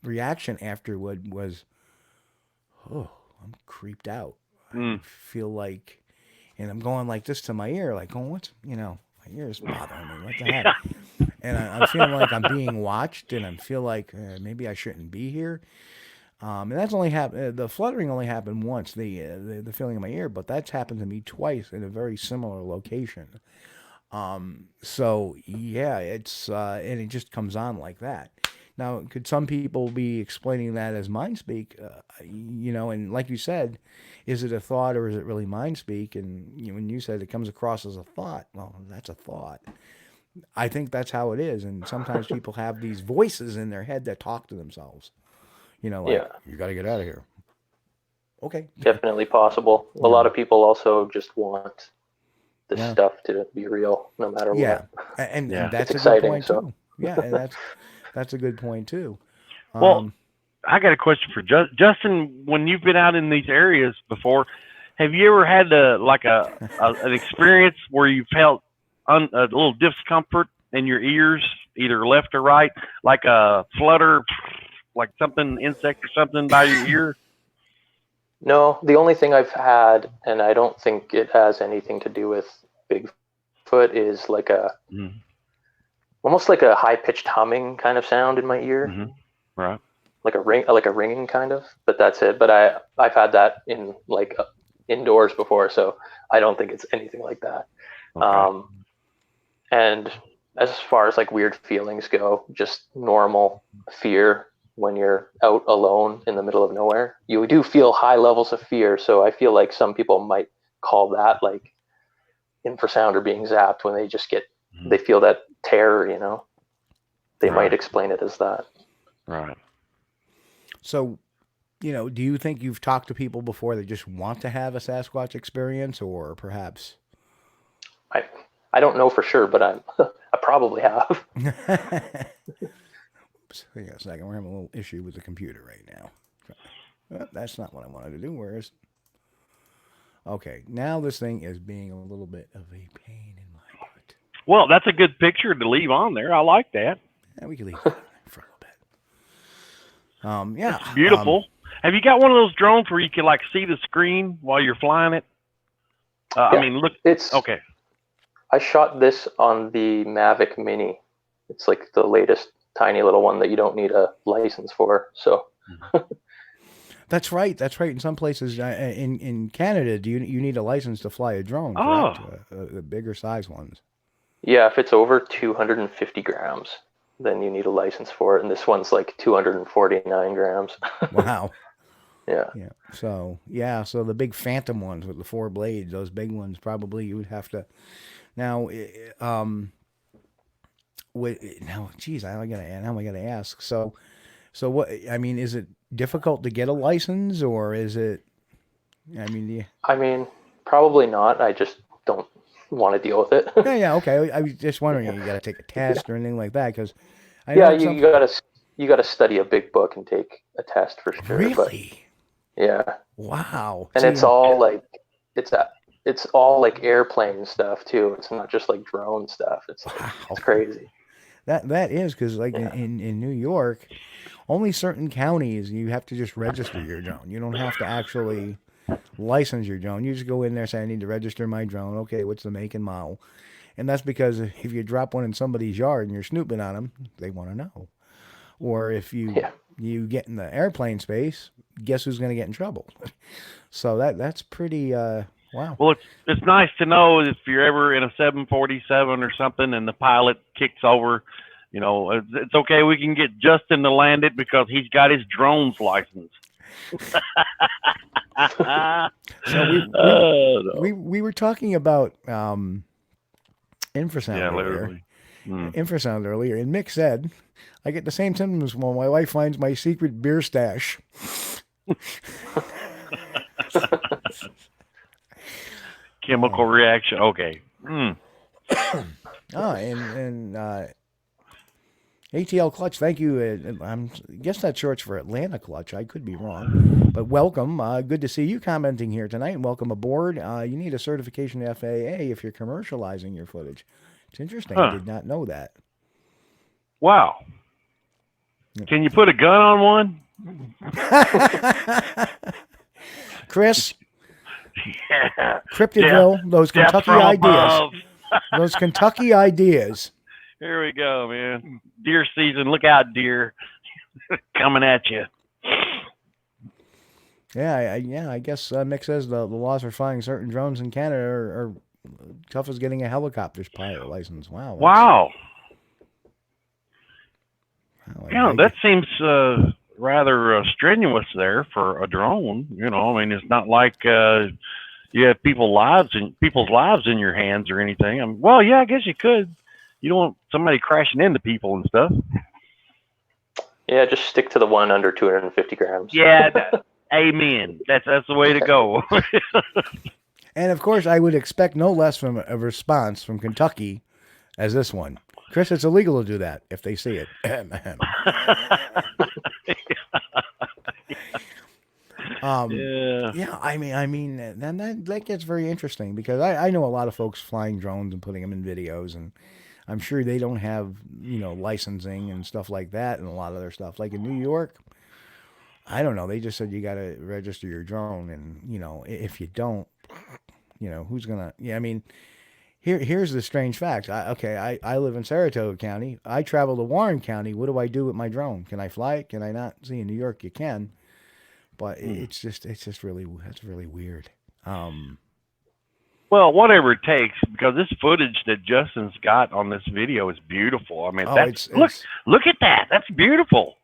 reaction afterward was, oh, I'm creeped out. I feel like, and I'm going like this to my ear, like, oh, what's, my ear's bothering me. What the heck? And I'm feeling like I'm being watched, and I feel like maybe I shouldn't be here. And that's only happened. The fluttering only happened once. The feeling in my ear, but that's happened to me twice in a very similar location. So yeah, it's and it just comes on like that. Now, could some people be explaining that as mind speak? And like you said, is it a thought or is it really mind speak? And when you said it comes across as a thought, well, that's a thought. I think that's how it is. And sometimes people have these voices in their head that talk to themselves. You got to get out of here. Okay. Definitely possible. A lot of people also just want this stuff to be real, no matter what. Yeah, and that's a good point too. Yeah, and that's a good point too. Well, I got a question for Justin. When you've been out in these areas before, have you ever had an experience where you felt a little discomfort in your ears, either left or right, like a flutter, like something, insect or something by your ear? No, the only thing I've had, and I don't think it has anything to do with Bigfoot, is like almost like a high-pitched humming kind of sound in my ear. Mm-hmm. Right. Like a ringing kind of, but that's it. But I've had that in like indoors before, so I don't think it's anything like that. Okay. And as far as like weird feelings go, just normal fear when you're out alone in the middle of nowhere. You do feel high levels of fear, so I feel like some people might call that like infrasound or being zapped when they just they feel that terror, you know. They might explain it as that. Right. So, you know, do you think you've talked to people before that just want to have a Sasquatch experience, or perhaps? I don't know for sure, but I probably have. Oops, hang on a second. We're having a little issue with the computer right now. Well, that's not what I wanted to do. Where is? Okay, now this thing is being a little bit of a pain in my butt. Well, that's a good picture to leave on there. I like that. Yeah, we can leave it for a little bit. Yeah, it's beautiful. Have you got one of those drones where you can like see the screen while you're flying it? Yeah, I mean, look. It's okay. I shot this on the Mavic Mini. It's like the latest tiny little one that you don't need a license for. So. That's right. That's right. In some places, in Canada, you need a license to fly a drone? Oh, the bigger size ones. Yeah, if it's over 250 grams, then you need a license for it. And this one's like 249 grams. Wow. Yeah. Yeah. So the big Phantom ones with the 4 blades, those big ones, probably you would have to. Now, geez, now I gotta ask. So what? I mean, is it difficult to get a license, or is it? I mean, probably not. I just don't want to deal with it. Yeah. Okay. I was just wondering, you got to take a test or anything like that, because. You gotta study a big book and take a test for sure. Really? But, yeah. Wow. And it's all like it's all like airplane stuff too. It's not just like drone stuff. It's crazy. That is, because like in New York, only certain counties you have to just register your drone. You don't have to actually license your drone. You just go in there, say, I need to register my drone. Okay, what's the make and model? And that's because if you drop one in somebody's yard and you're snooping on them, they want to know. Or if you get in the airplane space, guess who's going to get in trouble? So that's pretty wow. Well, it's nice to know if you're ever in a 747 or something and the pilot kicks over, you know, it's okay. We can get Justin to land it because he's got his drone's license. So we were talking about infrasound earlier. Infrasound earlier, and Mick said, I get the same symptoms when my wife finds my secret beer stash. Chemical reaction. Okay. And ATL Clutch, thank you. I guess that's short for Atlanta Clutch. I could be wrong. But welcome. Good to see you commenting here tonight, and welcome aboard. You need a certification FAA if you're commercializing your footage. It's interesting. I did not know that. Wow. Can you put a gun on one? Chris? Yeah. Cryptidville, those Kentucky ideas. Those Kentucky ideas. Here we go, man. Deer season. Look out, deer. Coming at you. Yeah, I guess Mick says the laws for flying certain drones in Canada are tough as getting a helicopter's pilot license. Wow. Yeah, that seems rather strenuous there for a drone. You know, I mean, it's not like you have people's lives in your hands or anything. Well, yeah, I guess you could. You don't want somebody crashing into people and stuff. Yeah, just stick to the one under 250 grams. Yeah, amen. That's the way to go. And of course, I would expect no less from a response from Kentucky as this one. Chris, it's illegal to do that if they see it. Yeah. I mean, then that gets very interesting because I know a lot of folks flying drones and putting them in videos, and I'm sure they don't have licensing and stuff like that, and a lot of their stuff. Like in New York, I don't know. They just said you got to register your drone, and if you don't, who's gonna? Yeah, I mean, here's the strange fact. I live in Saratoga County. I travel to Warren County. What do I do with my drone? Can I fly it? Can I not? See, in New York, you can. But it's just really weird. Well, whatever it takes, because this footage that Justin's got on this video is beautiful. I mean, look at that. That's beautiful.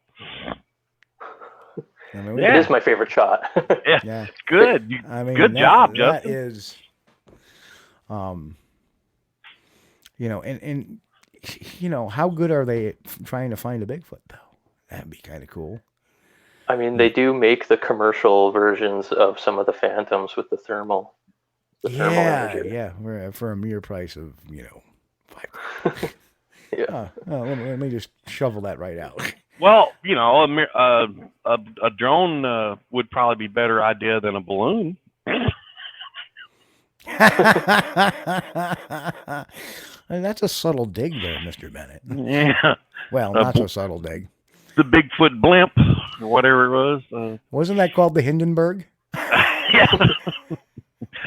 It is my favorite shot. Yeah, it's good. Good job, Justin. That is, how good are they at trying to find a Bigfoot though? That'd be kind of cool. I mean, they do make the commercial versions of some of the Phantoms with the thermal. Yeah, for a mere price of $5. Yeah. Let me just shovel that right out. Well, a drone would probably be a better idea than a balloon. And that's a subtle dig there, Mr. Bennett. Yeah. Well, not so subtle dig. The Bigfoot blimp, or whatever it was. Wasn't that called the Hindenburg? Yeah.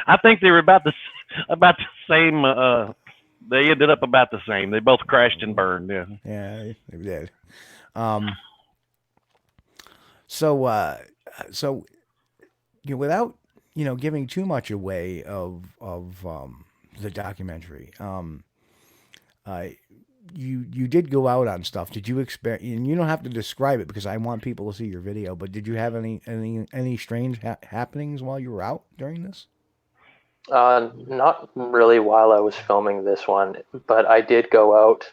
I think they were about the same. They ended up about the same. They both crashed and burned. Yeah. Yeah, they did. So without giving too much away of the documentary, you did go out on stuff. Did you expect? And you don't have to describe it because I want people to see your video. But did you have any strange happenings while you were out during this? Not really while I was filming this one, but I did go out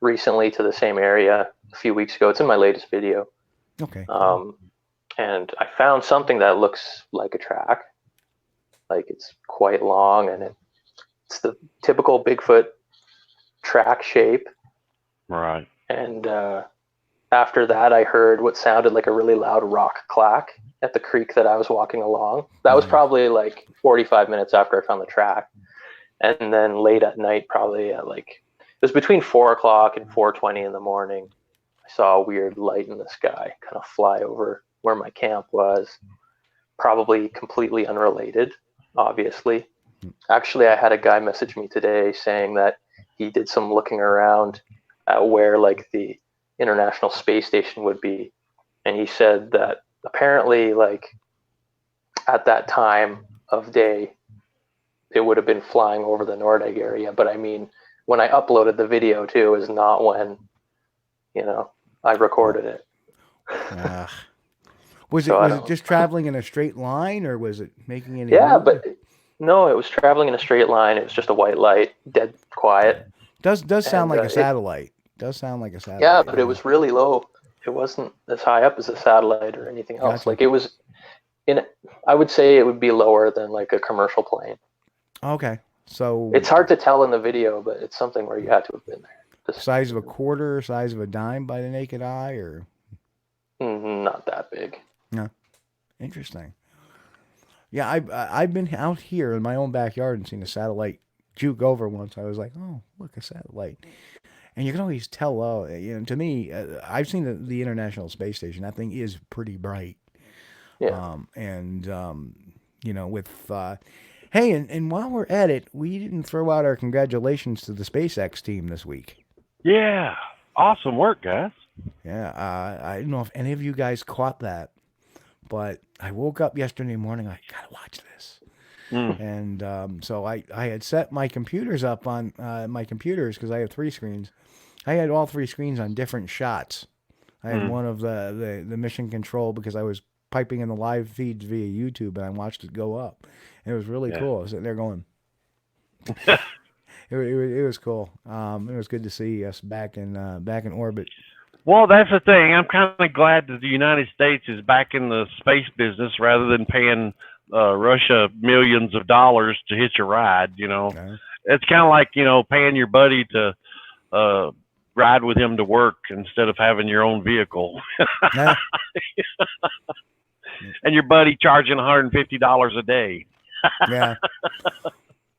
recently to the same area a few weeks ago. It's in my latest video. Okay. And I found something that looks like a track. Like it's quite long, and it's the typical Bigfoot track shape. Right. And after that, I heard what sounded like a really loud rock clack at the creek that I was walking along. That was probably like 45 minutes after I found the track. And then late at night, probably at it was between 4 o'clock and 4:20 in the morning, I saw a weird light in the sky kind of fly over where my camp was. Probably completely unrelated, obviously. Actually, I had a guy message me today saying that he did some looking around at where the International Space Station would be. And he said that apparently at that time of day, it would have been flying over the Nordegg area. But I mean, when I uploaded the video too, is not when, I recorded it. Was it just traveling in a straight line, or was it making any? Yeah, but no, it was traveling in a straight line. It was just a white light, dead quiet. Does sound like a satellite. Does sound like a satellite. Yeah, but it was really low. It wasn't as high up as a satellite or anything else. Gotcha. It was I would say it would be lower than a commercial plane. Okay, so it's hard to tell in the video, but it's something where you had to have been there. The size of a quarter, size of a dime by the naked eye, or not that big. No, interesting. Yeah, I've been out here in my own backyard and seen a satellite juke over once. I was like, oh, look, a satellite. And you can always tell, to me, I've seen the International Space Station. That thing is pretty bright. Yeah. Hey, and while we're at it, we didn't throw out our congratulations to the SpaceX team this week. Yeah. Awesome work, guys. Yeah. I don't know if any of you guys caught that, but I woke up yesterday morning, I got to watch this. And so I had set my computers up on my computers because I have 3 screens. I had all 3 screens on different shots. I had one of the mission control because I was piping in the live feeds via YouTube, and I watched it go up. And it was really cool. I was sitting there going, it was cool. It was good to see us back in orbit. Well, that's the thing. I'm kind of glad that the United States is back in the space business rather than paying Russia millions of dollars to hitch a ride. Okay. It's kind of like paying your buddy to ride with him to work instead of having your own vehicle. and your buddy charging $150 a day. Yeah.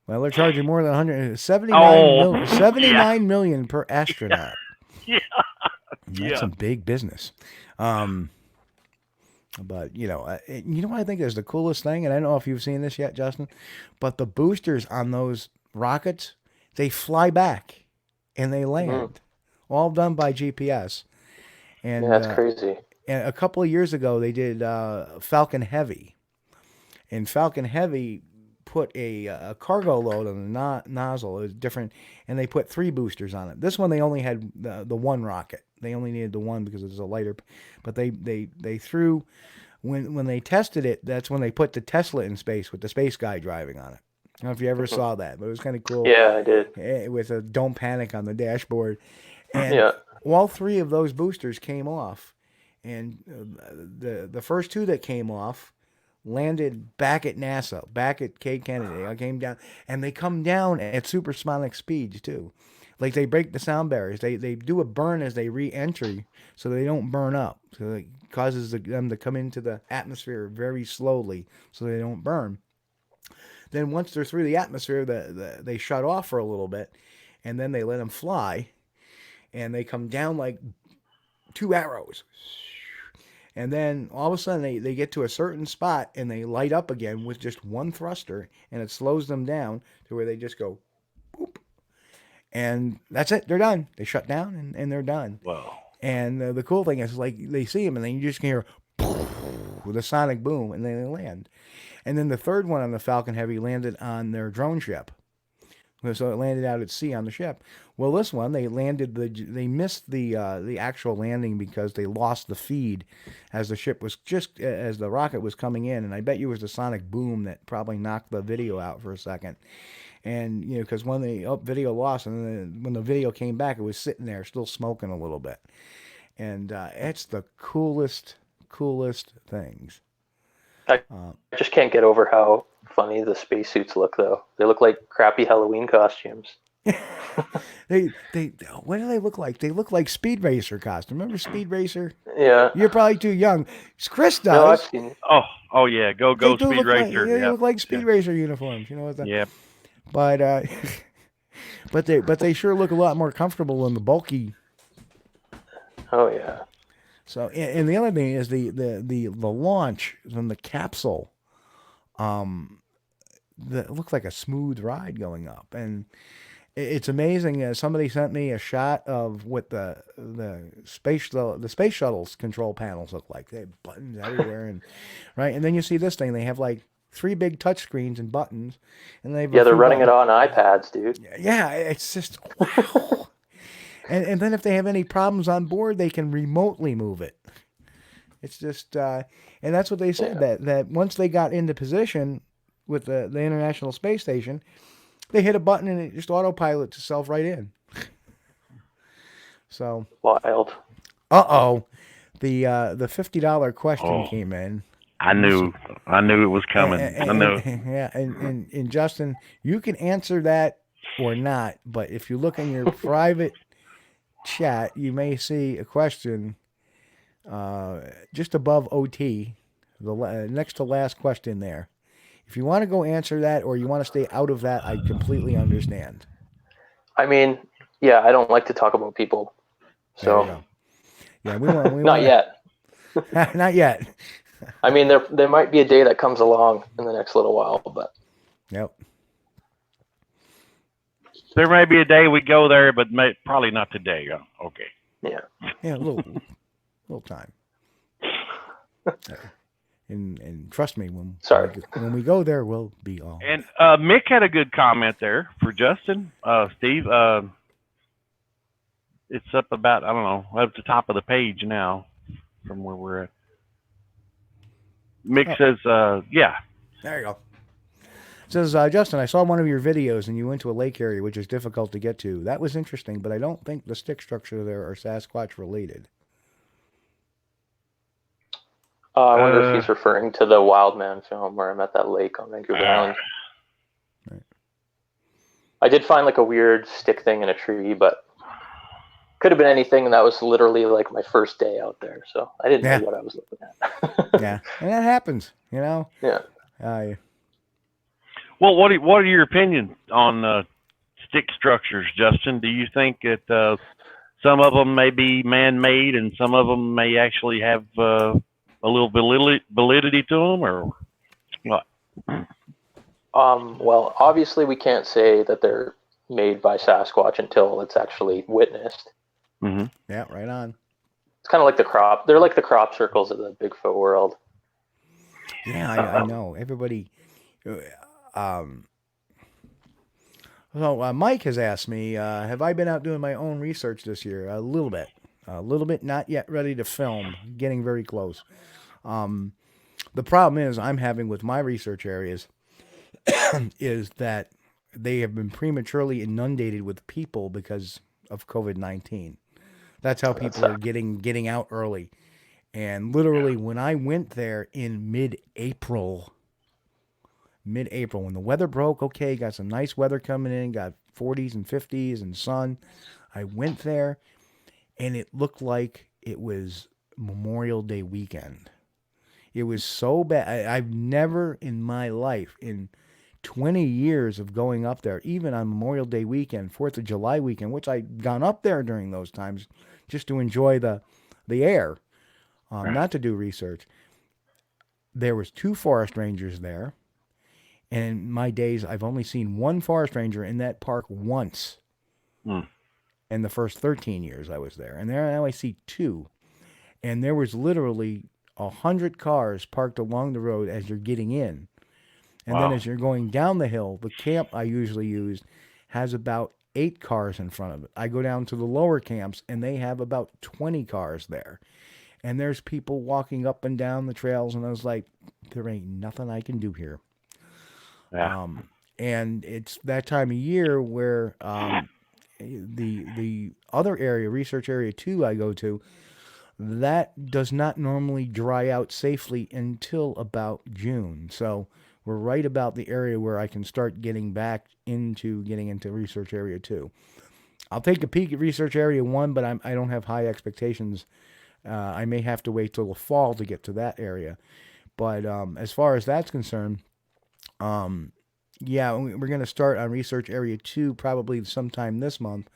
Well, they're charging more than 79 million per astronaut. Yeah. That's some big business. But you know what I think is the coolest thing, and I don't know if you've seen this yet, Justin, but the boosters on those rockets, they fly back and they land, all done by GPS. And yeah, that's crazy. And a couple of years ago, they did Falcon Heavy, and Falcon Heavy put a cargo load on the nozzle. It was different, and they put 3 boosters on it. This one they only had the one rocket. They only needed the one because it was a lighter. But they threw when they tested it. That's when they put the Tesla in space with the space guy driving on it. I don't know if you ever saw that, but it was kind of cool. Yeah, I did. With a "Don't Panic" on the dashboard, and all 3 of those boosters came off, and the first 2 that came off landed back at NASA, back at Cape Kennedy. I came down, and they come down at supersonic speeds too. Like they break the sound barriers. They do a burn as they re-enter, so they don't burn up. So it causes them to come into the atmosphere very slowly, so they don't burn. Then once they're through the atmosphere, they shut off for a little bit, and then they let them fly, and they come down like 2 arrows. And then all of a sudden they get to a certain spot and they light up again with just one thruster, and it slows them down to where they just go boop. And that's it. They're done. They shut down and they're done. Wow. And the cool thing is, like, they see them and then you just can hear with a sonic boom, and then they land. And then the third one on the Falcon Heavy landed on their drone ship. So it landed out at sea on the ship. Well, this one, they missed the actual landing because they lost the feed as the ship was as the rocket was coming in. And I bet you it was the sonic boom that probably knocked the video out for a second. And, you know, because when the video lost, and then when the video came back, it was sitting there still smoking a little bit. And it's the coolest things. I just can't get over how funny the spacesuits look, though. They look like crappy Halloween costumes. What do they look like? They look like Speed Racer costume. Remember Speed Racer? Yeah. You're probably too young. Chris does. No, I've seen it. Oh yeah, go Speed Racer. They look like Speed Racer uniforms. You know what that? Yeah. But but they sure look a lot more comfortable than the bulky. Oh yeah. So, and the other thing is the launch from the capsule. That looked like a smooth ride going up, and it's amazing. Somebody sent me a shot of what the space shuttle's control panels look like. They have buttons everywhere, and then you see this thing. They have like 3 big touch screens and buttons, and they're running it on iPads, dude. Yeah, it's just wow. And then if they have any problems on board, they can remotely move it. It's just, and that's what they said, that once they got into position with the International Space Station, they hit a button and it just autopilots itself right in. So wild. The $50 question came in. I knew it was coming. I knew. Yeah, and Justin, you can answer that or not, but if you look in your private chat, you may see a question just above OT, the next to last question there. If you want to go answer that or you want to stay out of that, I completely understand. I mean, yeah, I don't like to talk about people, so yeah, we want not yet. Not yet. I mean, there might be a day that comes along in the next little while, but yep. There may be a day we go there, but probably not today. Okay. Yeah. Yeah, a little time. And trust me, when we go there, we'll be all. And Mick had a good comment there for Justin. Steve, it's up about, I don't know, up the top of the page now from where we're at. Mick says, yeah. There you go. It says, Justin, I saw one of your videos and you went to a lake area which is difficult to get to. That was interesting, but I don't think the stick structure there are Sasquatch related. I wonder if he's referring to the Wildman film where I'm at that lake on Vancouver Island. Right. I did find like a weird stick thing in a tree, but could have been anything, and that was literally like my first day out there, so I didn't know what I was looking at. Yeah, and that happens, you know. Yeah. Well, what are your opinions on stick structures, Justin? Do you think that some of them may be man-made and some of them may actually have a little validity to them, or what? Well, obviously we can't say that they're made by Sasquatch until it's actually witnessed. Mm-hmm. Yeah, right on. It's kind of like the crop. They're like the crop circles of the Bigfoot world. Yeah, I know. Everybody. So Mike has asked me, have I been out doing my own research this year? A little bit, not yet ready to film, getting very close. The problem is I'm having with my research areas is that they have been prematurely inundated with people because of COVID-19. That's how people are getting out early. And literally when I went there in mid-April, when the weather broke, okay, got some nice weather coming in, got 40s and 50s and sun. I went there and it looked like it was Memorial Day weekend. It was so bad. I've never in my life, in 20 years of going up there, even on Memorial Day weekend, 4th of July weekend, which I'd gone up there during those times just to enjoy the air, not to do research. There was 2 forest rangers there. And in my days, I've only seen 1 forest ranger in that park once in the first 13 years I was there. And there now I see 2. And there was literally 100 cars parked along the road as you're getting in. And then as you're going down the hill, the camp I usually use has about 8 cars in front of it. I go down to the lower camps, and they have about 20 cars there. And there's people walking up and down the trails, and I was like, there ain't nothing I can do here. Yeah. And it's that time of year where the other area, research area 2 I go to, that does not normally dry out safely until about June. So we're right about the area where I can start getting into research area 2. I'll take a peek at research area 1, but I don't have high expectations. I may have to wait till the fall to get to that area. But as far as that's concerned, yeah, we're going to start on research area 2 probably sometime this month.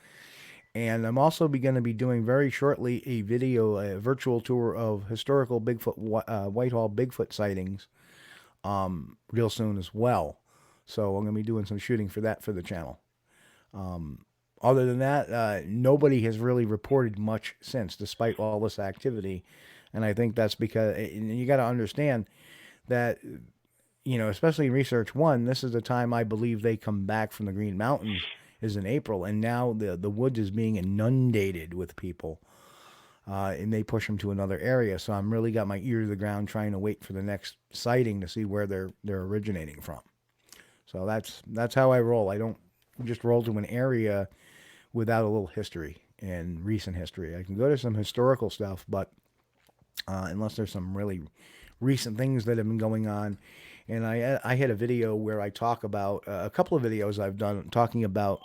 And I'm also going to be doing very shortly a virtual tour of historical Whitehall Bigfoot sightings real soon as well. So I'm going to be doing some shooting for that for the channel. Other than that, nobody has really reported much since, despite all this activity. And I think that's because you got to understand that, you know, especially in Research 1, this is the time I believe they come back from the Green Mountains is in April. And now the woods is being inundated with people. And they push them to another area. So I'm really got my ear to the ground trying to wait for the next sighting to see where they're originating from. So that's how I roll. I don't just roll to an area without a little history and recent history. I can go to some historical stuff, but unless there's some really recent things that have been going on. And I had a video where I talk about a couple of videos I've done talking about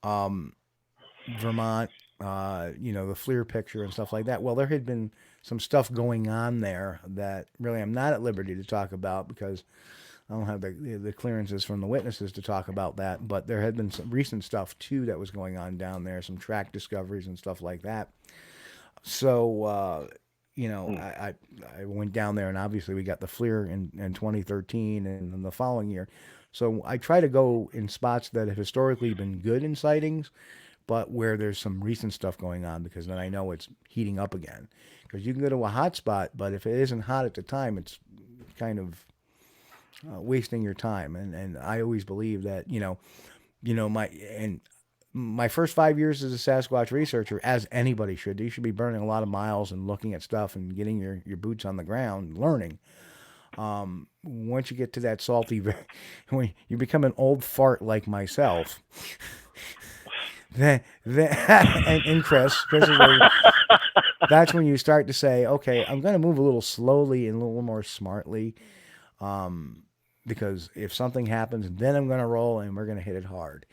Vermont, you know, the FLIR picture and stuff like that. Well, there had been some stuff going on there that really I'm not at liberty to talk about because I don't have the clearances from the witnesses to talk about that. But there had been some recent stuff, too, that was going on down there, some track discoveries and stuff like that. So, you know, I went down there, and obviously we got the FLIR in 2013 and in the following year. So I try to go in spots that have historically been good in sightings, but where there's some recent stuff going on, because then I know it's heating up again. Because you can go to a hot spot, but if it isn't hot at the time, it's kind of wasting your time. And I always believe that, you know, my first 5 years as a Sasquatch researcher, as anybody should, you should be burning a lot of miles and looking at stuff and getting your boots on the ground, learning. Once you get to that salty, when you become an old fart like myself, and Chris is that's when you start to say, okay, I'm going to move a little slowly and a little more smartly, because if something happens, then I'm going to roll and we're going to hit it hard.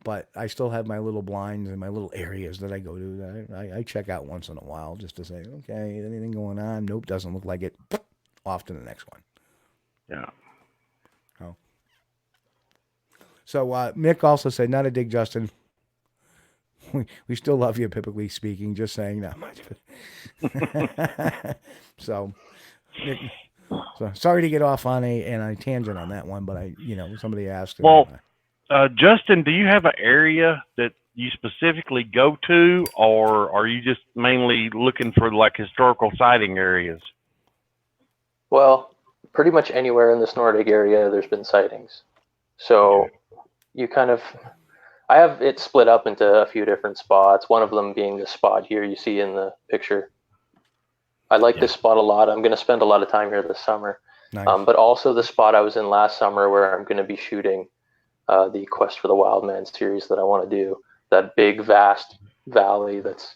But I still have my little blinds and my little areas that I go to that I check out once in a while just to say, okay, anything going on? Nope, doesn't look like it. Off to the next one. Yeah. Oh. So Mick also said, not a dig, Justin. We still love you, typically speaking. Just saying that much. So, Mick, so sorry to get off on a tangent on that one, but somebody asked. Well, Justin, do you have an area that you specifically go to, or are you just mainly looking for like historical sighting areas? Well, pretty much anywhere in this Nordic area, there's been sightings. So you I have it split up into a few different spots. One of them being the spot here you see in the picture. I like this spot a lot. I'm going to spend a lot of time here this summer. Nice. But also the spot I was in last summer where I'm going to be shooting the Quest for the Wild Man series that I want to do. That big, vast valley that's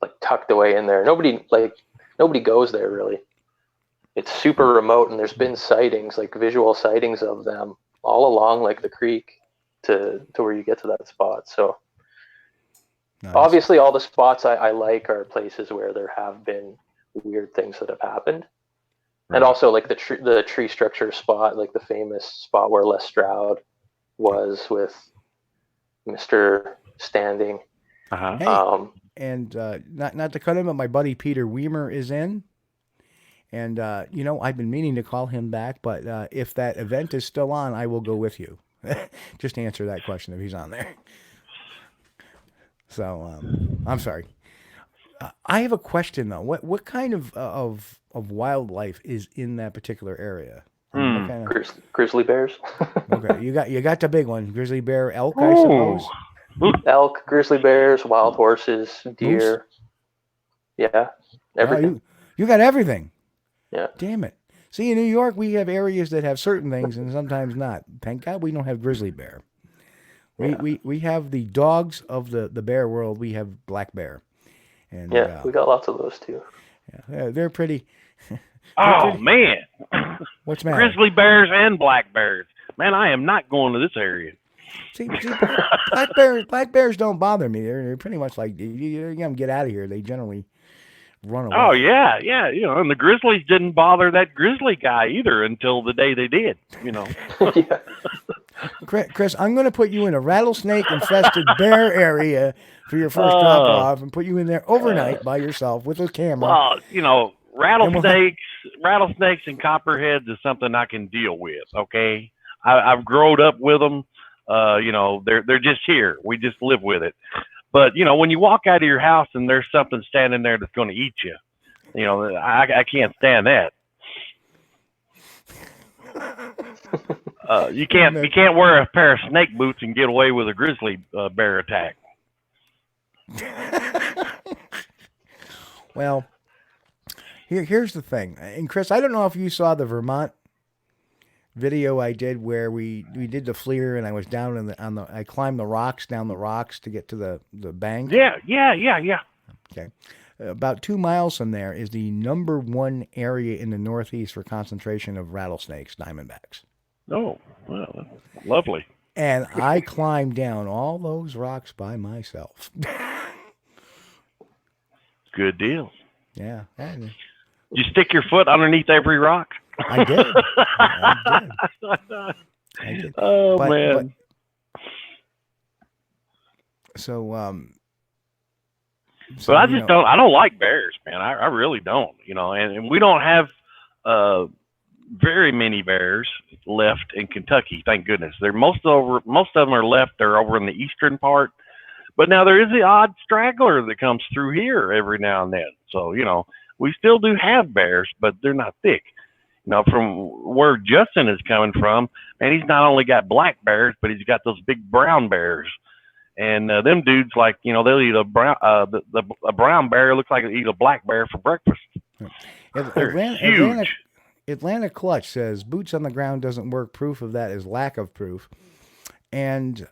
like tucked away in there. Nobody goes there really. It's super remote, and there's been sightings, like visual sightings of them all along like the creek to where you get to that spot. So nice. Obviously all the spots I like are places where there have been weird things that have happened. Right. And also like the tree structure spot, like the famous spot where Les Stroud was with Mr. Standing. Hey, and not to cut him, but my buddy Peter Weimer is in. And, I've been meaning to call him back, but if that event is still on, I will go with you. Just to answer that question if he's on there. So, I'm sorry. I have a question, though. What kind of wildlife is in that particular area? Grizzly bears. Okay, you got the big one. Grizzly bear, elk, I suppose? Elk, grizzly bears, wild horses, deer. Moose? Yeah, everything. You got everything. Yeah. Damn it. See, in New York, we have areas that have certain things and sometimes not. Thank God we don't have grizzly bear. We have the dogs of the bear world. We have black bear. And we got lots of those too. Yeah, they're pretty. Man. What's the matter? Grizzly bears and black bears. Man, I am not going to this area. See, black bears don't bother me. They're pretty much like, you got to get out of here. They generally run away. Oh, yeah. And the grizzlies didn't bother that grizzly guy either until the day they did, Yeah. Chris, I'm going to put you in a rattlesnake-infested bear area for your first drop-off and put you in there overnight by yourself with a camera. Well, rattlesnakes and copperheads is something I can deal with, okay? I've grown up with them. They're just here. We just live with it. But, when you walk out of your house and there's something standing there that's going to eat you, I can't stand that. You can't wear a pair of snake boots and get away with a grizzly bear attack. Well, here's the thing. And Chris, I don't know if you saw the Vermont video I did where we did the FLIR and I was down I climbed down the rocks to get to the bank. Yeah. Okay. About 2 miles from there is the #1 area in the Northeast for concentration of rattlesnakes, diamondbacks. Oh, well, lovely. And I climbed down all those rocks by myself. Good deal. Yeah. You stick your foot underneath every rock? I did. I did. Oh, man. But I just don't. I don't like bears, man. I really don't. And we don't have very many bears left in Kentucky. Thank goodness. Most of them are left. They're over in the eastern part. But now there is the odd straggler that comes through here every now and then. So we still do have bears, but they're not thick. From where Justin is coming from, and he's not only got black bears, but he's got those big brown bears. And them dudes, they'll eat a brown bear. Looks like they eat a black bear for breakfast. They're huge. Atlanta Clutch says boots on the ground doesn't work. Proof of that is lack of proof. And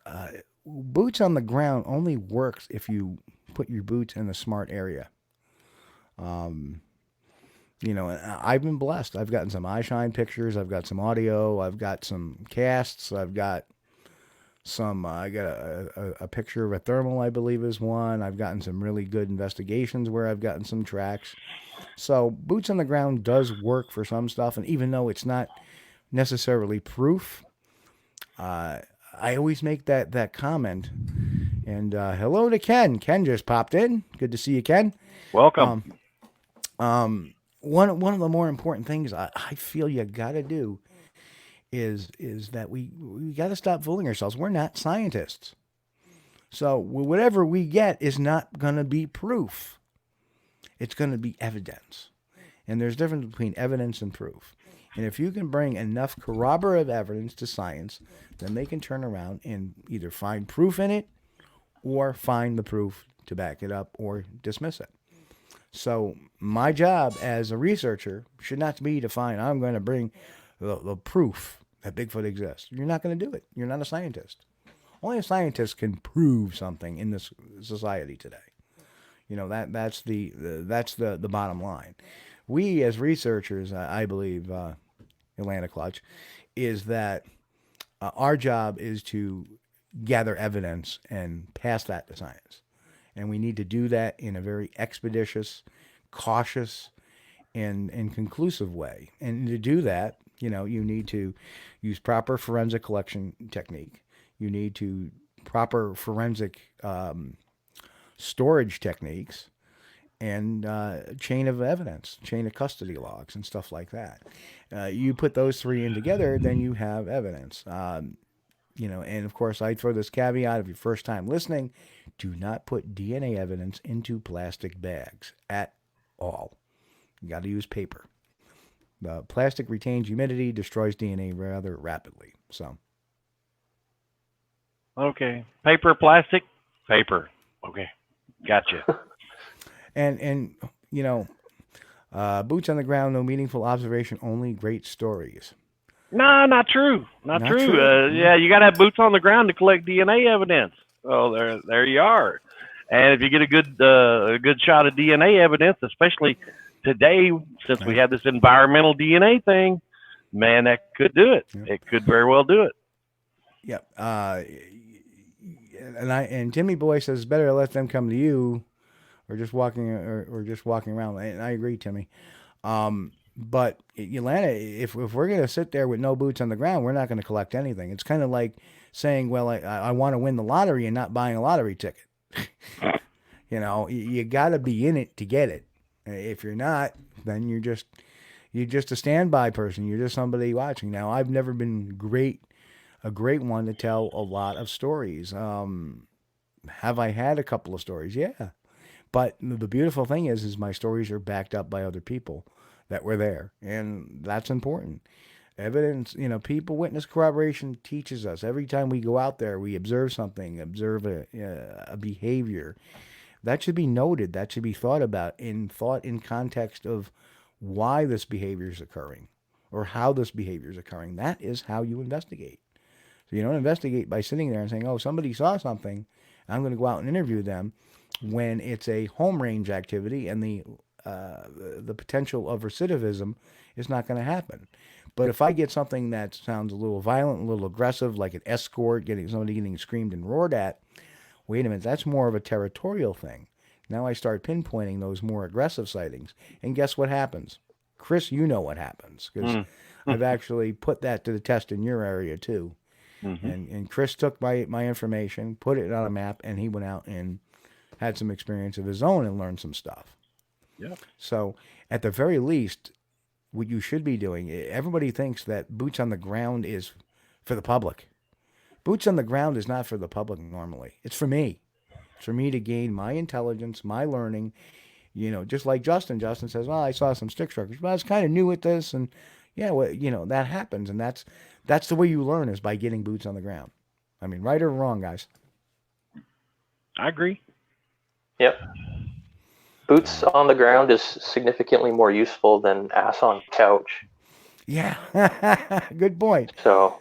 boots on the ground only works if you put your boots in a smart area. I've been blessed. I've gotten some eye shine pictures. I've got some audio. I've got some casts. I've got I got a picture of a thermal, I believe, is one. I've gotten some really good investigations where I've gotten some tracks. So boots on the ground does work for some stuff, and even though it's not necessarily proof, I always make that comment. And hello to Ken. Ken just popped in. Good to see you, Ken. Welcome. One of the more important things I feel you got to do is that we got to stop fooling ourselves. We're not scientists. So whatever we get is not going to be proof. It's going to be evidence. And there's a difference between evidence and proof. And if you can bring enough corroborative evidence to science, then they can turn around and either find proof in it or find the proof to back it up or dismiss it. So my job as a researcher should not be to find, I'm going to bring the proof that Bigfoot exists. You're not going to do it. You're not a scientist. Only a scientist can prove something in this society today. You know, that's the bottom line. We as researchers, I believe, Atlanta Clutch, is that our job is to gather evidence and pass that to science. And we need to do that in a very expeditious, cautious, and conclusive way. And to do that, you know, you need to use proper forensic collection technique. You need to proper forensic storage techniques and chain of evidence, chain of custody logs and stuff like that. You put those three in together, then you have evidence. You know, and of course, I throw this caveat: if you're first time listening, do not put DNA evidence into plastic bags at all. You got to use paper. The plastic retains humidity, destroys DNA rather rapidly. So. Okay. Paper, plastic, paper. Okay. Gotcha. And you know, boots on the ground, no meaningful observation, only great stories. No, not true. Not true. Yeah, you got to have boots on the ground to collect DNA evidence. Oh, there you are. And if you get a good shot of DNA evidence, especially today, since we have this environmental DNA thing, man, that could do it. Yep. It could very well do it. Yep. And Timmy Boy says better to let them come to you, or just walking around. And I agree, Timmy. But Atlanta, if we're going to sit there with no boots on the ground, we're not going to collect anything. It's kind of like saying, well, I want to win the lottery and not buying a lottery ticket. You know, you got to be in it to get it. If you're not, then you're just a standby person. You're just somebody watching. Now, I've never been a great one to tell a lot of stories. Have I had a couple of stories? Yeah. But the beautiful thing is my stories are backed up by other people that were there, and that's important. Evidence, you know, people witness corroboration teaches us. Every time we go out there, we observe something, observe a behavior. That should be noted. That should be thought about in context of why this behavior is occurring or how this behavior is occurring. That is how you investigate. So you don't investigate by sitting there and saying, oh, somebody saw something, I'm going to go out and interview them, when it's a home range activity and the potential of recidivism is not going to happen. But if I get something that sounds a little violent, a little aggressive, like an escort, somebody getting screamed and roared at, wait a minute, that's more of a territorial thing. Now I start pinpointing those more aggressive sightings. And guess what happens? Chris, you know what happens, because I've actually put that to the test in your area too. Mm-hmm. And Chris took my information, put it on a map, and he went out and had some experience of his own and learned some stuff. Yeah. So at the very least, what you should be doing, everybody thinks that boots on the ground is for the public. Boots on the ground is not for the public normally. It's for me. It's for me to gain my intelligence, my learning. You know, just like Justin. Justin says, well, I saw some stick structures, but I was kind of new at this. And yeah, well, you know, that happens. And that's the way you learn, is by getting boots on the ground. I mean, right or wrong, guys? I agree. Yep. Boots on the ground is significantly more useful than ass on couch. Yeah. Good point. So.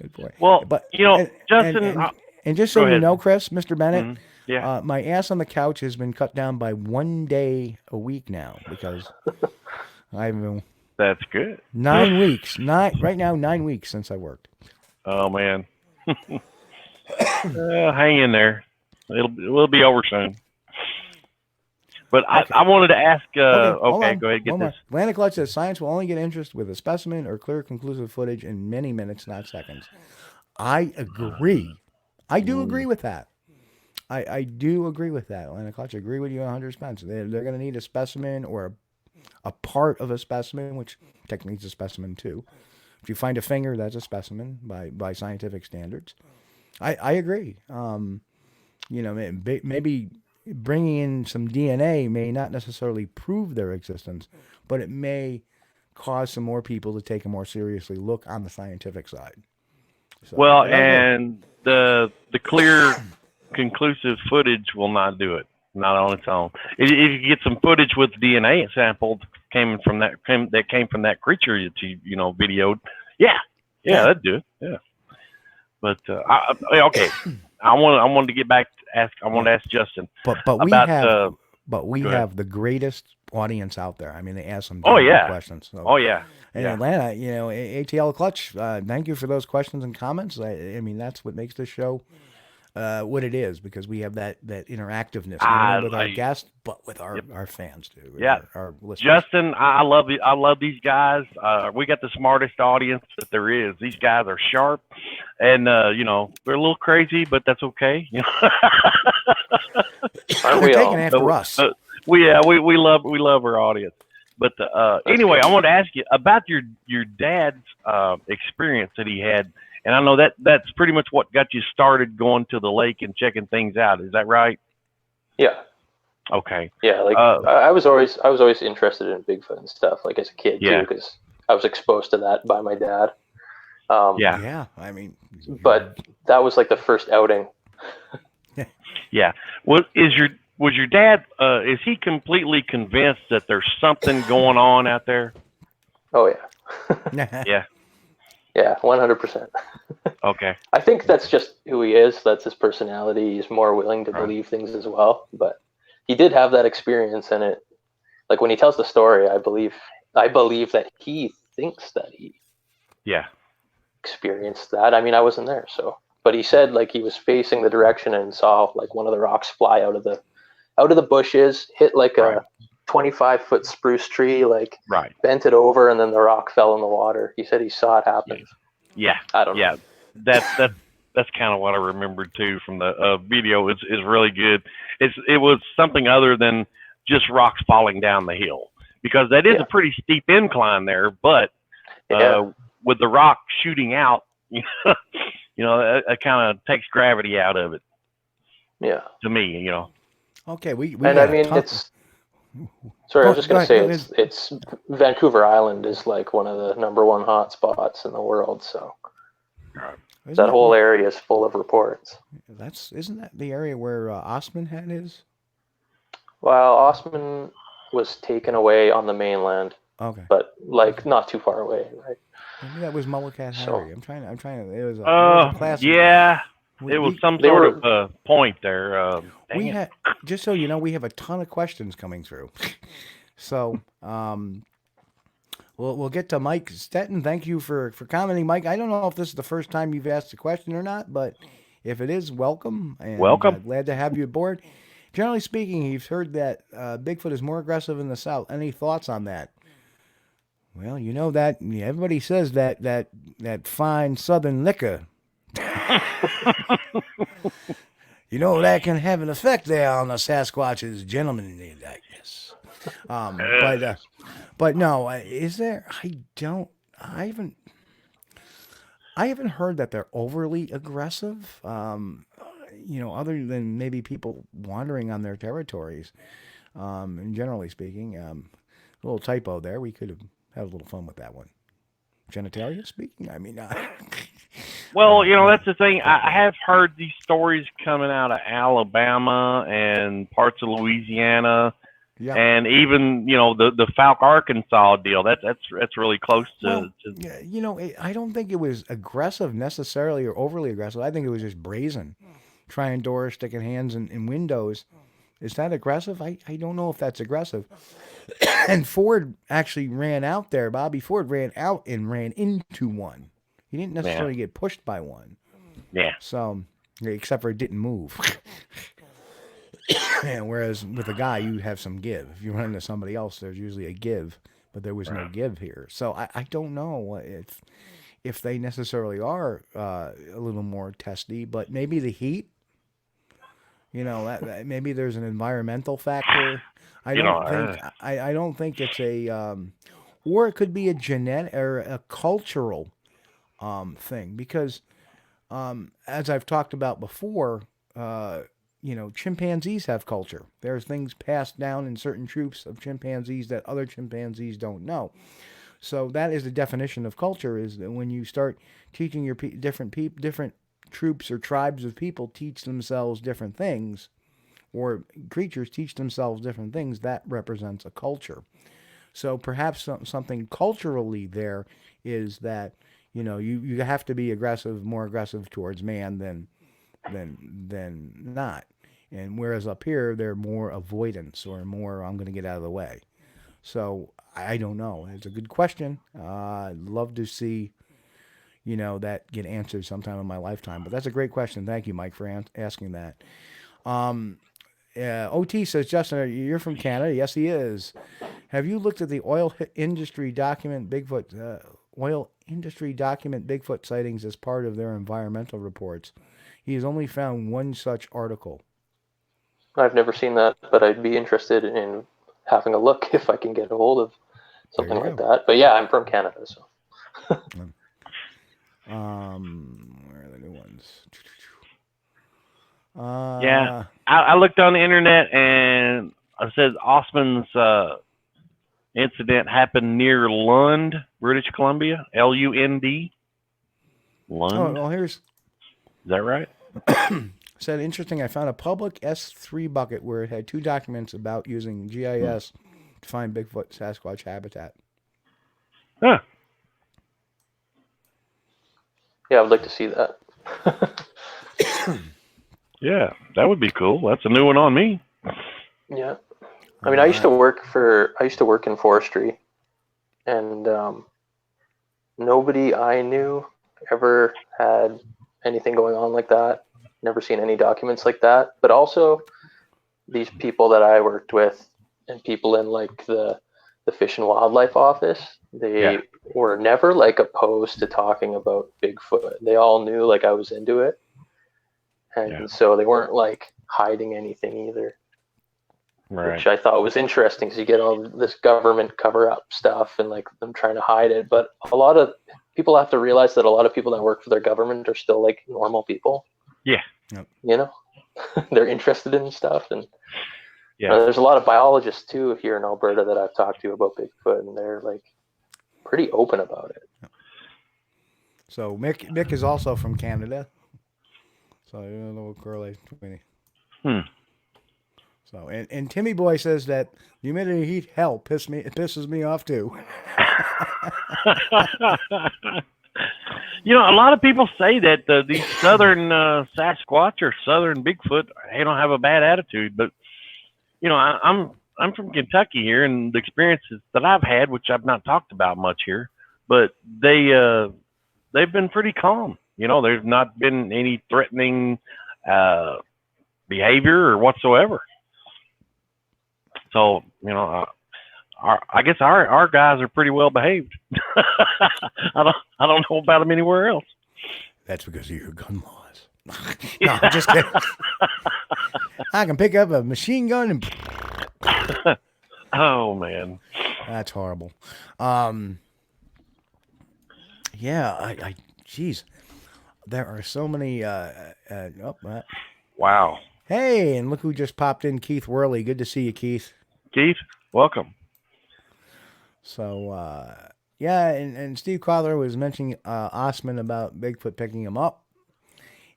Good point. Well, but you know, Justin. And just so you know, Chris, Mr. Bennett, mm-hmm. Yeah. My ass on the couch has been cut down by 1 day a week now, because I've been. That's good. 9 weeks. Right now, 9 weeks since I worked. Oh man. Hang in there. We'll be over soon. But okay. I wanted to ask. Okay, go ahead. Get this. Atlantic Clutch says science will only get interest with a specimen or clear, conclusive footage in many minutes, not seconds. I agree. I do agree with that. I do agree with that. Atlantic Clutch, I agree with you 100%. They're going to need a specimen or a part of a specimen, which technically is a specimen too. If you find a finger, that's a specimen by scientific standards. I agree. Maybe bringing in some DNA may not necessarily prove their existence, but it may cause some more people to take a more seriously look on the scientific side. So, well, and the clear, conclusive footage will not do it, not on its own. If you get some footage with DNA sampled came from that creature that you videoed, yeah, that'd do it. Yeah, but okay. I wanted to get back to ask. I want to ask Justin. But we have the greatest audience out there. I mean, they ask some questions. So, in Atlanta, ATL Clutch. Thank you for those questions and comments. I mean, that's what makes this show what it is, because we have that interactiveness with our guests, but with our fans too. Our listeners. Justin, I love these guys. We got the smartest audience that there is. These guys are sharp, and they're a little crazy, but that's okay. Aren't we taking after us? We love our audience. But anyway, I wanted to ask you about your dad's experience that he had. And I know that's pretty much what got you started going to the lake and checking things out. Is that right? Yeah. Okay. Yeah, I was always interested in Bigfoot and stuff, like as a kid too, because I was exposed to that by my dad. I mean, but that was like the first outing. Yeah. Was your dad? Is he completely convinced that there's something going on out there? Oh yeah. Yeah. Yeah, 100%. Okay. I think that's just who he is. That's his personality. He's more willing to believe things as well. But he did have that experience, and it, like when he tells the story, I believe that he thinks that he experienced that. I mean, I wasn't there, so. But he said like he was facing the direction and saw like one of the rocks fly out of the bushes, hit like a 25-foot spruce tree, bent it over, and then the rock fell in the water. He said he saw it happen. Yeah. I don't know. Yeah, that's kind of what I remembered too from the video. Is really good. It was something other than just rocks falling down the hill, because that is a pretty steep incline there. But with the rock shooting out, it kind of takes gravity out of it. Yeah. To me, Okay, we and I mean it's. Sorry, I was just going to say it's Vancouver Island is like one of the #1 hot spots in the world. So that whole area is full of reports. Isn't that the area where Osman had his? Well, Osman was taken away on the mainland. Okay. But like not too far away, right? Maybe that was Mullicat Harry. I'm trying to. It was a classic. Yeah. It was some sort of point there. We had, just so you know, we have a ton of questions coming through. So we'll get to Mike Stetton. Thank you for commenting, Mike. I don't know if this is the first time you've asked a question or not, but if it is, welcome. And, welcome. Glad to have you aboard. Generally speaking, you've heard that Bigfoot is more aggressive in the south. Any thoughts on that? Well, you know that everybody says that fine southern liquor. That can have an effect there on the Sasquatch's gentlemanly likeness. But no, is there? I haven't heard that they're overly aggressive. Other than maybe people wandering on their territories. And generally speaking, a little typo there. We could have had a little fun with that one. Genitalia speaking, I mean. Well, that's the thing. I have heard these stories coming out of Alabama and parts of Louisiana, and even the Falk, Arkansas deal. That's really close to. I don't think it was aggressive necessarily or overly aggressive. I think it was just brazen, trying doors, sticking hands in windows. Is that aggressive? I don't know if that's aggressive. And Ford actually ran out there. Bobby Ford ran out and ran into one. He didn't necessarily get pushed by one. Yeah. So except for it didn't move. And whereas with a guy, you have some give. If you run into somebody else, there's usually a give, but there was no give here. So I don't know if they necessarily are a little more testy, but maybe the heat. That maybe there's an environmental factor. I don't think it's a, or it could be a genetic or a cultural thing, because as I've talked about before, chimpanzees have culture. There's things passed down in certain troops of chimpanzees that other chimpanzees don't know. So that is the definition of culture, is that when you start teaching your different troops or tribes of people teach themselves different things, or creatures teach themselves different things, that represents a culture. So perhaps something culturally there is that, you have to be more aggressive towards man than not. And whereas up here, they're more avoidance, or more, I'm going to get out of the way. So I don't know. It's a good question. I'd love to see, that get answered sometime in my lifetime. But that's a great question. Thank you, Mike, for asking that. OT says, Justin, you're from Canada. Yes, he is. Have you looked at the oil industry document Bigfoot sightings as part of their environmental reports? He has only found one such article. I've never seen that, but I'd be interested in having a look if I can get a hold of something like that. But yeah, I'm from Canada, so. Where are the new ones? Yeah, I looked on the internet and it says Osman's incident happened near Lund, British Columbia. Lund. Lund. Oh, here's. Is that right? Said, interesting, I found a public S3 bucket where it had 2 documents about using GIS to find Bigfoot Sasquatch habitat. Huh. Yeah, I would like to see that. Yeah, that would be cool. That's a new one on me. Yeah. I mean, I used to work in forestry, and nobody I knew ever had anything going on like that. Never seen any documents like that. But also, these people that I worked with, and people in like the Fish and Wildlife Office, they were never like opposed to talking about Bigfoot. They all knew like I was into it, and so they weren't like hiding anything either. Right. Which I thought was interesting, because you get all this government cover-up stuff and like them trying to hide it. But a lot of people have to realize that a lot of people that work for their government are still like normal people. Yeah. They're interested in stuff, and there's a lot of biologists too here in Alberta that I've talked to about Bigfoot, and they're like pretty open about it. So Mick is also from Canada, so a little correlation between it. So and Timmy Boy says that the humidity heat pisses me off too. A lot of people say that these southern Sasquatch or southern Bigfoot, they don't have a bad attitude. But, I'm from Kentucky here, and the experiences that I've had, which I've not talked about much here, but they've been pretty calm. There's not been any threatening behavior or whatsoever. So, I guess our guys are pretty well behaved. I don't know about them anywhere else. That's because of your gun laws. No, I'm just kidding. I can pick up a machine gun and. Oh man, that's horrible. Geez, there are so many. Wow. Hey, and look who just popped in, Keith Worley. Good to see you, Keith. Keith, welcome. So, and Steve Collar was mentioning Osman about Bigfoot picking him up.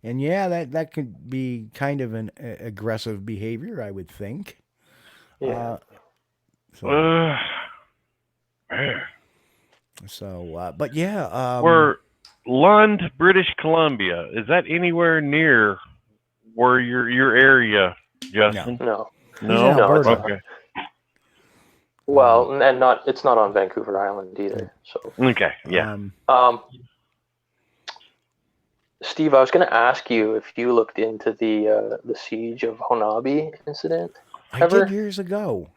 And that could be kind of an aggressive behavior, I would think. Yeah. We're Lund, British Columbia. Is that anywhere near where your area, Justin? No. Okay. Well, and it's not on Vancouver Island either. So okay, yeah. Steve, I was going to ask you if you looked into the siege of Honabi incident I did years ago.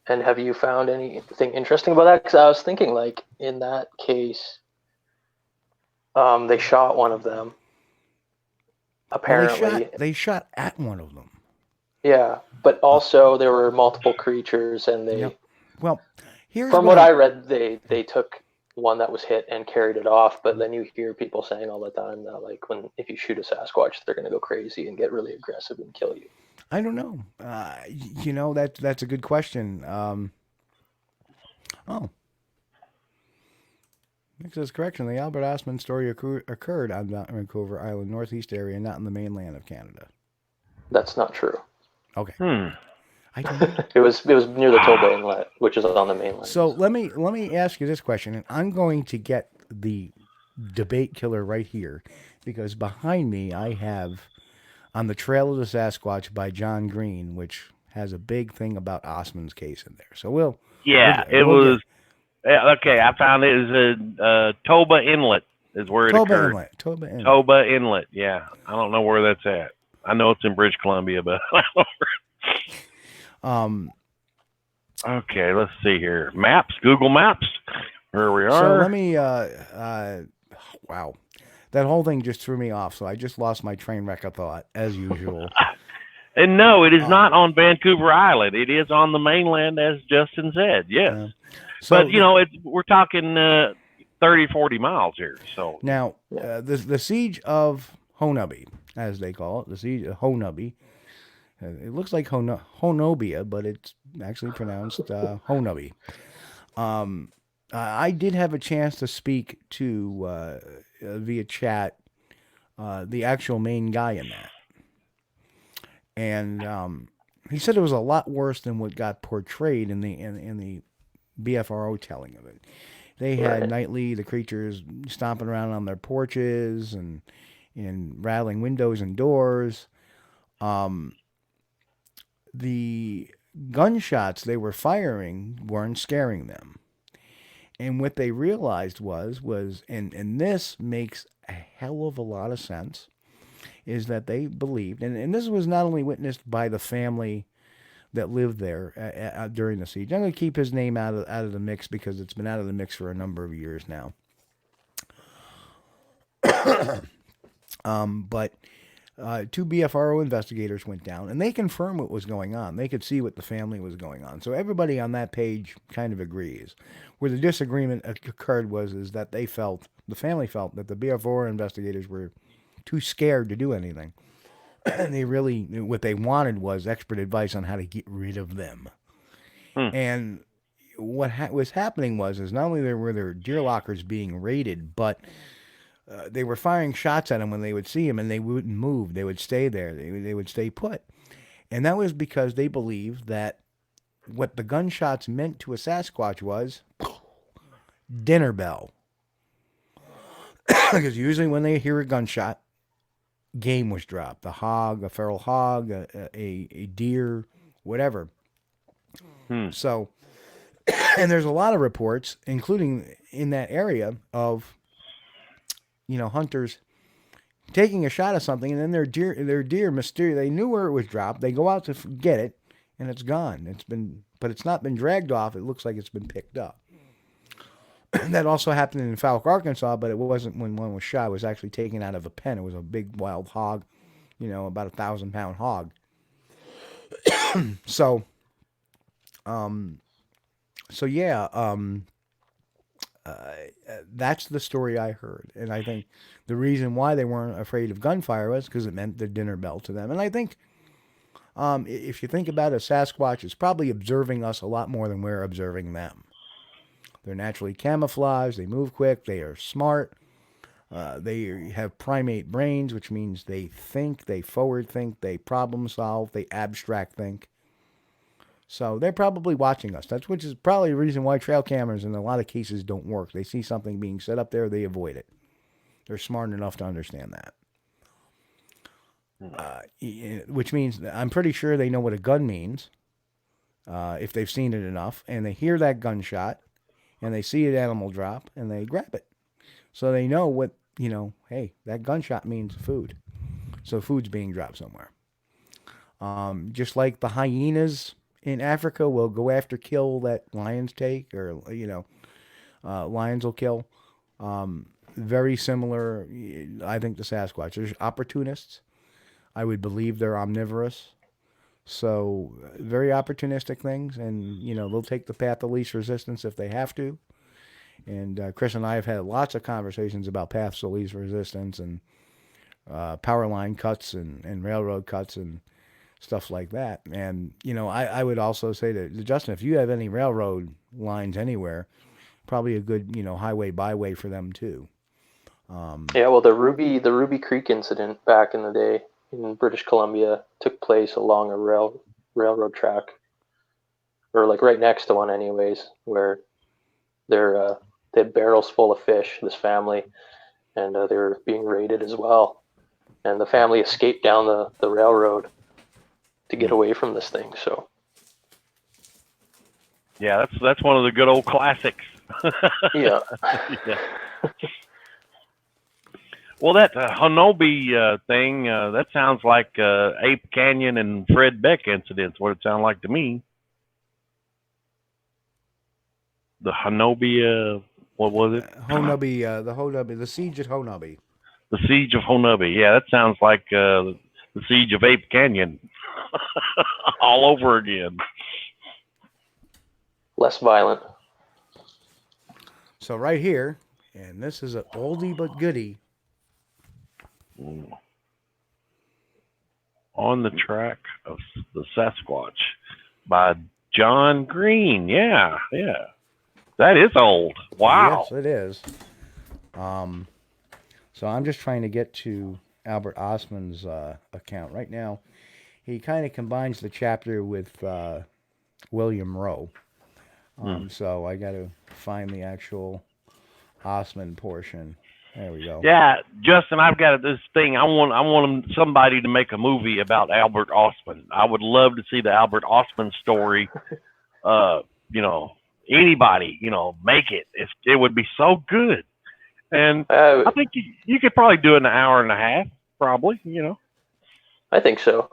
And have you found anything interesting about that? Because I was thinking, like, in that case, they shot one of them. Apparently, well, they shot at one of them. Yeah, but also there were multiple creatures, and they. Yep. Well, from what I read, they took one that was hit and carried it off. But then you hear people saying all the time that, like, if you shoot a Sasquatch, they're going to go crazy and get really aggressive and kill you. I don't know. That's a good question. It says correction. The Albert Osmond story occurred on Vancouver Island, northeast area, not in the mainland of Canada. That's not true. Okay. I don't know. It was near the Toba Inlet, which is on the mainland. So let me ask you this question, and I'm going to get the debate killer right here, because behind me I have On the Trail of the Sasquatch by John Green, which has a big thing about Osmond's case in there. So okay, I found it was Toba Inlet is where it occurred. Toba Inlet, yeah. I don't know where that's at. I know it's in British Columbia, but I don't know. Okay, let's see here. Maps, Google Maps. Here we are. So let me, wow. That whole thing just threw me off, so I just lost my train wreck of thought, as usual. And no, it is not on Vancouver Island. It is on the mainland, as Justin said, yes. But, we're talking 30, 40 miles here. So now, the siege of Honabi, as they call it, the siege of Honabi, it looks like Honobia, but it's actually pronounced Honabi. I did have a chance to speak to, via chat, the actual main guy in that. And he said it was a lot worse than what got portrayed in the BFRO telling of it. They had nightly the creatures stomping around on their porches and rattling windows and doors. The gunshots they were firing weren't scaring them. And what they realized was and this makes a hell of a lot of sense, is that they believed, and this was not only witnessed by the family that lived there during the siege. I'm going to keep his name out of the mix because it's been out of the mix for a number of years now. But two BFRO investigators went down, and they confirmed what was going on. They could see what the family was going on. So everybody on that page kind of agrees. Where the disagreement occurred is that the family felt that the BFRO investigators were too scared to do anything. And what they wanted was expert advice on how to get rid of them. And what was happening was not only were their deer lockers being raided, but they were firing shots at them when they would see them, and they wouldn't move. They would stay there. They would stay put. And that was because they believed that what the gunshots meant to a Sasquatch was dinner bell. Because usually when they hear a gunshot, game was dropped. A hog, a feral hog, a deer, whatever. So, and there's a lot of reports, including in that area, of hunters taking a shot at something, and then their deer mysteriously, they knew where it was dropped. They go out to get it, and it's gone. But it's not been dragged off. It looks like it's been picked up. That also happened in Falk, Arkansas, but it wasn't when one was shot. It was actually taken out of a pen. It was a big wild hog, about 1,000-pound hog. That's the story I heard. And I think the reason why they weren't afraid of gunfire was because it meant the dinner bell to them. And I think if you think about it, Sasquatch is probably observing us a lot more than we're observing them. They're naturally camouflaged. They move quick. They are smart. They have primate brains, which means they think, they forward think, they problem solve, they abstract think. So they're probably watching us. Which is probably the reason why trail cameras in a lot of cases don't work. They see something being set up there, they avoid it. They're smart enough to understand that. Which means I'm pretty sure they know what a gun means if they've seen it enough, and they hear that gunshot, and they see an animal drop, and they grab it. So they know what hey, that gunshot means food. So food's being dropped somewhere. Just like the hyenas in Africa will go after kill that lions take, or lions will kill. Very similar, I think, to Sasquatch. There's opportunists. I would believe they're omnivorous. So very opportunistic things, and they'll take the path of least resistance if they have to. And Chris and I have had lots of conversations about paths of least resistance and power line cuts and railroad cuts and stuff like that. And I would also say to Justin, if you have any railroad lines anywhere, probably a good highway byway for them too. Yeah, well, the Ruby Creek incident back in the day in British Columbia took place along a railroad track, or like right next to one, anyways, where they had barrels full of fish. This family, and they were being raided as well, and the family escaped down the railroad to get away from this thing. So, yeah, that's one of the good old classics. yeah. Yeah. Well, that Honobi thing, that sounds like Ape Canyon and Fred Beck incidents, what it sounded like to me. The Honobi, what was it? Honobi, the siege at Honobi. The siege of Honobi. Yeah, that sounds like the siege of Ape Canyon all over again. Less violent. So right here, and this is an oldie but goodie. On the Track of the Sasquatch by John Green. Yeah. That is old. Wow. Yes, it is. So I'm just trying to get to Albert Ostman's account right now. He kind of combines the chapter with William Rowe. So I got to find the actual Ostman portion. There we go. Yeah, Justin, I've got this thing. I want somebody to make a movie about Albert Ostman. I would love to see the Albert Ostman story. Anybody, make it. It would be so good. And I think you could probably do it in an hour and a half, probably, I think so.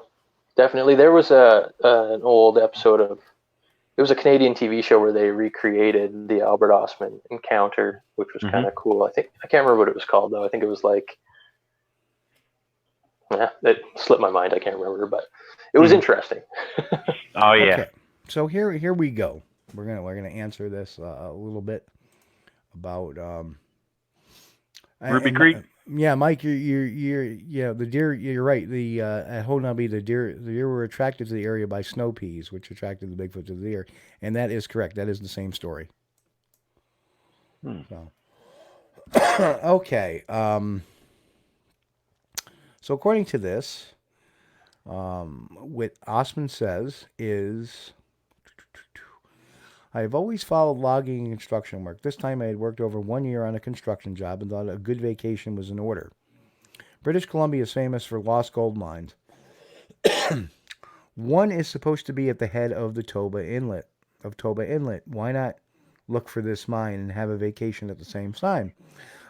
Definitely. There was an old episode of, it was a Canadian TV show where they recreated the Albert Ostman encounter, which was kind of cool. I can't remember what it was called though. I think it was like, it slipped my mind. I can't remember, but it was interesting. Oh yeah. Okay. So here we go. We're gonna answer this a little bit about Ruby Creek. Yeah, Mike, you're the deer. You're right. The at Honabi, the deer were attracted to the area by snow peas, which attracted the Bigfoot to the deer, and that is correct. That is the same story. So, okay. So according to this, what Ostman says is, I have always followed logging and construction work. This time I had worked over 1 year on a construction job and thought a good vacation was in order. British Columbia is famous for lost gold mines. One is supposed to be at the head of the Toba Inlet. Why not look for this mine and have a vacation at the same time?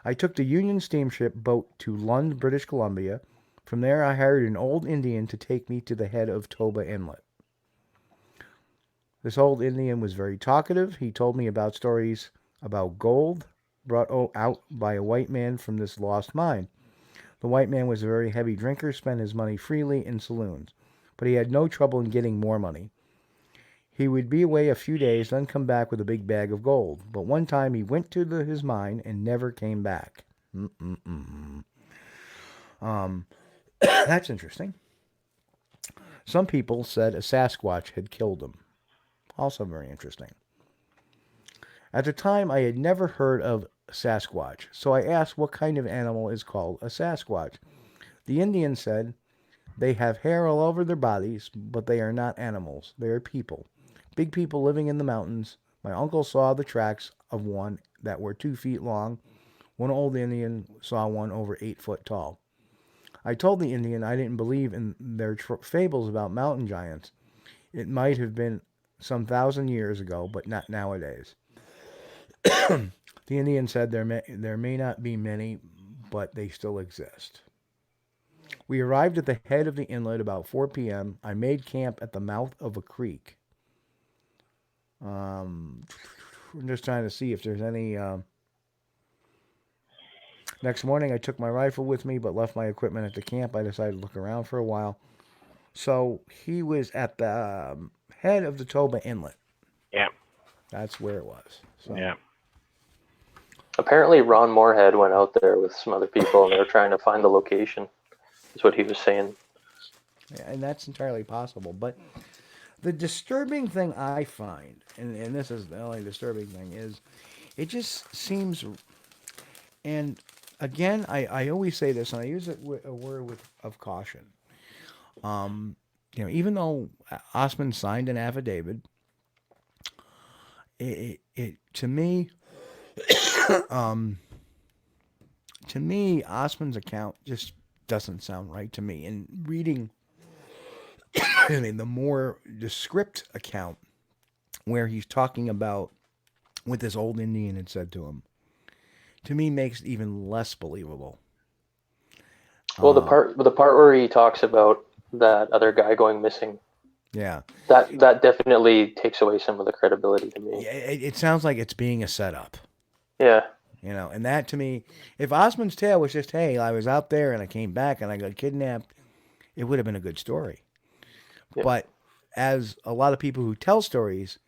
I took the Union steamship boat to Lund, British Columbia. From there I hired an old Indian to take me to the head of Toba Inlet. This old Indian was very talkative. He told me about stories about gold brought out by a white man from this lost mine. The white man was a very heavy drinker, spent his money freely in saloons, but he had no trouble in getting more money. He would be away a few days, then come back with a big bag of gold. But one time he went to his mine and never came back. That's interesting. Some people said a Sasquatch had killed him. Also very interesting. At the time, I had never heard of Sasquatch, so I asked what kind of animal is called a Sasquatch. The Indian said, they have hair all over their bodies, but they are not animals. They are people. Big people living in the mountains. My uncle saw the tracks of one that were 2 feet long. One old Indian saw one over 8 foot tall. I told the Indian I didn't believe in their fables about mountain giants. It might have been some 1,000 years ago, but not nowadays. The Indian said there may not be many, but they still exist. We arrived at the head of the inlet about 4 p.m. I made camp at the mouth of a creek. I'm just trying to see if there's any... Next morning, I took my rifle with me, but left my equipment at the camp. I decided to look around for a while. So he was at the head of the Toba Inlet. Yeah. That's where it was. So. Yeah. Apparently, Ron Moorhead went out there with some other people, and they were trying to find the location. Is what he was saying. Yeah, and that's entirely possible. But the disturbing thing I find, and this is the only disturbing thing, is it just seems, and again, I always say this, and I use it with a word of caution. Even though Osman signed an affidavit, it to me, Osman's account just doesn't sound right to me. And reading, the script account where he's talking about what this old Indian had said to him, to me makes it even less believable. Well, the part where he talks about that other guy going missing, yeah, that definitely takes away some of the credibility to me. It sounds like it's being a setup. Yeah. And that to me, if Osman's tale was just, hey, I was out there and I came back and I got kidnapped, it would have been a good story. Yeah. But as a lot of people who tell stories,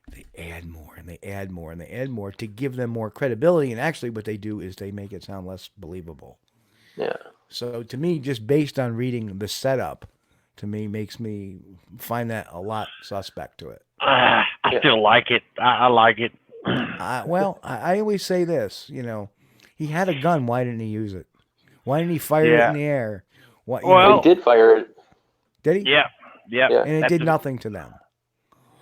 they add more and they add more and they add more to give them more credibility. And actually what they do is they make it sound less believable. Yeah. So to me, just based on reading the setup, to me makes me find that a lot suspect to it. I still like it. I like it. I always say this, he had a gun. Why didn't he use it? Why didn't he fire it in the air? He did fire it. Did he? Yeah. And it did nothing to them.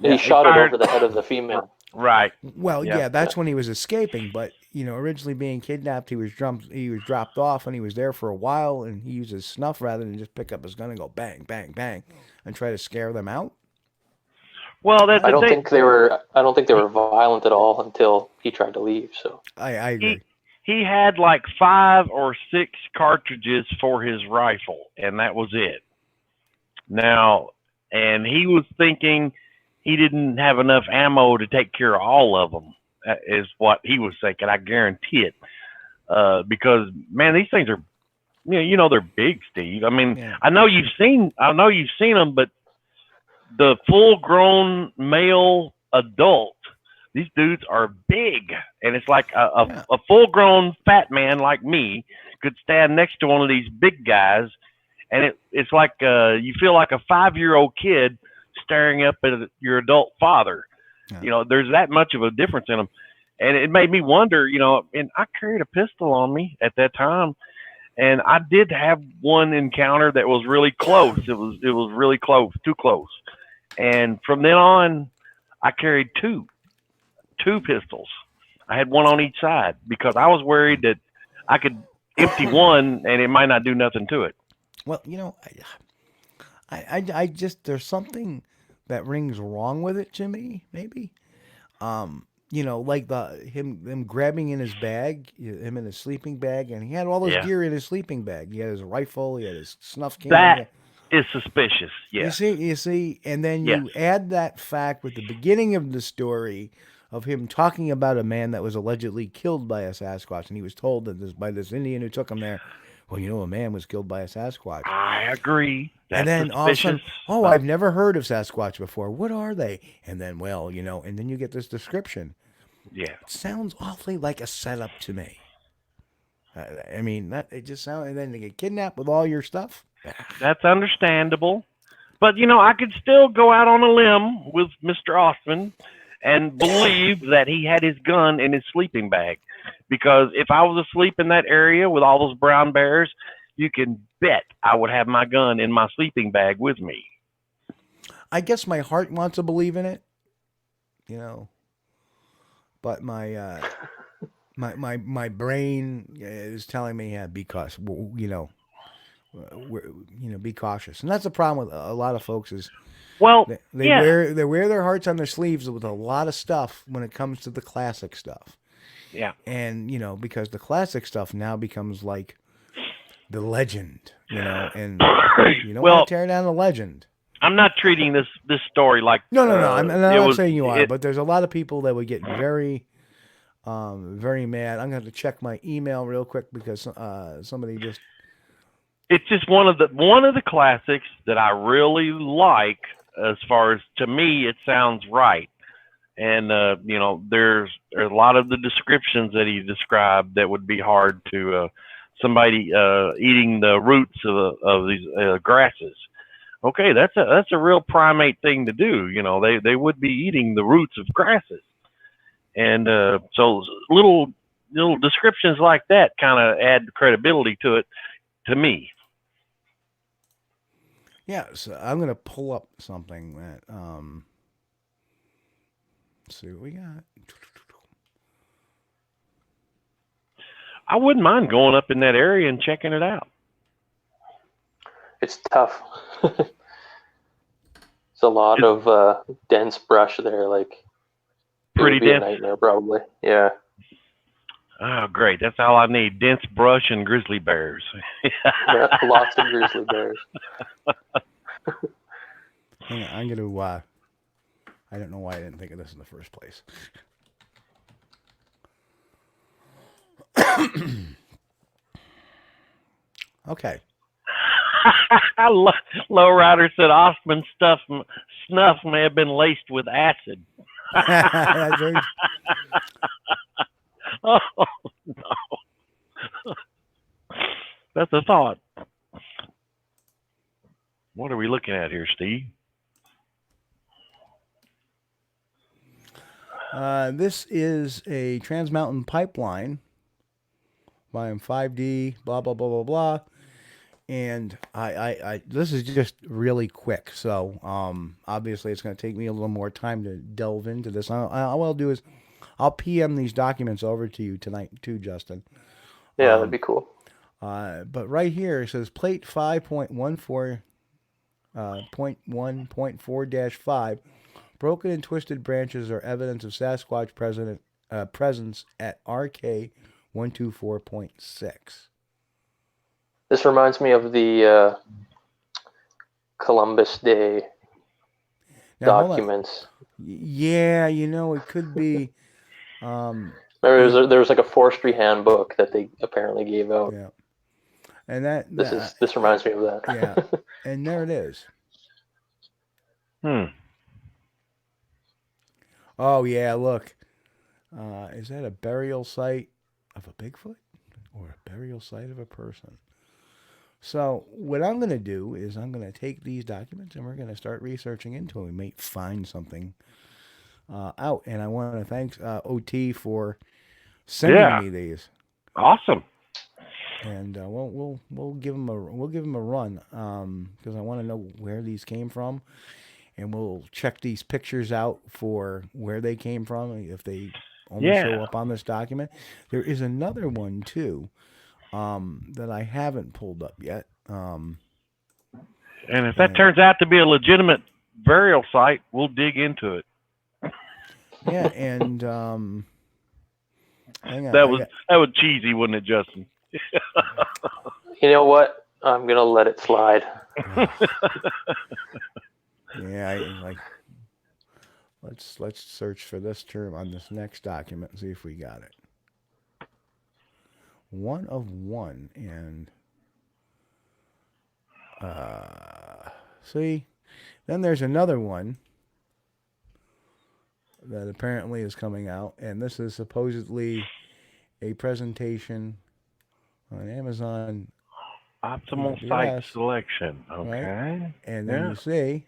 He shot it over the head of the female. Right. Well, that's when he was escaping. But originally being kidnapped, he was dropped off, and he was there for a while. And he used his snuff rather than just pick up his gun and go bang, bang, bang, and try to scare them out. Well, I don't think they were violent at all until he tried to leave. So I agree. He had like 5 or 6 cartridges for his rifle, and that was it. Now, and he was thinking he didn't have enough ammo to take care of all of them. That is what he was thinking. I guarantee it, because man, these things are, they're big, Steve. I mean, yeah. I know you've seen them, but the full-grown male adult, these dudes are big, and it's like a full-grown fat man like me could stand next to one of these big guys, and it's like you feel like a 5-year-old kid staring up at your adult father. Yeah. There's that much of a difference in them, and it made me wonder. And I carried a pistol on me at that time, and I did have one encounter that was really close. It was really close, too close. And from then on, I carried two pistols. I had one on each side because I was worried that I could empty one and it might not do nothing to it. Well, I just, there's something that rings wrong with it to me, maybe. Like him grabbing in his bag, him in his sleeping bag, and he had all his gear in his sleeping bag. He had his rifle, he had his snuff can. That is suspicious. Yeah. You see, and then you add that fact with the beginning of the story of him talking about a man that was allegedly killed by a Sasquatch, and he was told that by this Indian who took him there. Well, a man was killed by a Sasquatch. I agree. That's and then suspicious. all of a sudden, I've never heard of Sasquatch before. What are they? And then, and then you get this description. Yeah. It sounds awfully like a setup to me. It just sounds, and then they get kidnapped with all your stuff. That's understandable. But, I could still go out on a limb with Mr. Ostman and believe that he had his gun in his sleeping bag. Because if I was asleep in that area with all those brown bears, you can bet I would have my gun in my sleeping bag with me. I guess my heart wants to believe in it, but my my brain is telling me, be cautious, be cautious, and that's the problem with a lot of folks is, they wear their hearts on their sleeves with a lot of stuff when it comes to the classic stuff. Yeah. And, because the classic stuff now becomes like the legend, and you don't want to tear down the legend. I'm not treating this story like... No. I'm not saying you are, but there's a lot of people that would get very, very mad. I'm going to check my email real quick because somebody just... It's just one of the classics that I really like. As far as, to me, it sounds right. And, there's a lot of the descriptions that he described that would be hard to somebody eating the roots of these grasses. Okay, that's a real primate thing to do. They would be eating the roots of grasses. And so little descriptions like that kind of add credibility to it, to me. Yeah, so I'm going to pull up something that, let's see what we got. I wouldn't mind going up in that area and checking it out. It's tough. It's a lot of dense brush there, like pretty dense. A nightmare, probably. Yeah. Oh, great! That's all I need: dense brush and grizzly bears. Yeah, lots of grizzly bears. Hang on, I'm gonna. I don't know why I didn't think of this in the first place. Okay. Lowrider said Ostman's snuff may have been laced with acid. Oh, no. That's a thought. What are we looking at here, Steve? This is a Trans Mountain Pipeline, volume 5D, blah, blah, blah, blah, blah. And I this is just really quick. So, obviously it's going to take me a little more time to delve into this. All I'll do is I'll PM these documents over to you tonight too, Justin. Yeah, that'd be cool. But right here it says plate 5.14, 0.1.4-5, broken and twisted branches are evidence of Sasquatch presence at RK 124.6. This reminds me of the Columbus Day documents. Yeah, it could be. There was like a forestry handbook that they apparently gave out. Yeah, and this reminds me of that. Yeah, and there it is. Oh yeah, look. Is that a burial site of a Bigfoot or a burial site of a person? So what I'm going to do is I'm going to take these documents and we're going to start researching into it. We may find something out. And I want to thank OT for sending me these. Awesome. And we'll give them a run because I want to know where these came from, and we'll check these pictures out for where they came from if they only show up on this document. There is another one too. That I haven't pulled up yet. And if that turns out to be a legitimate burial site, we'll dig into it. Yeah, and hang on. That was cheesy, wasn't it, Justin? You know what? I'm gonna let it slide. Yeah, let's search for this term on this next document and see if we got it. 1 of 1, and see, then there's another one that apparently is coming out, and this is supposedly a presentation on Amazon. Optimal site selection. Okay. Right? And then you see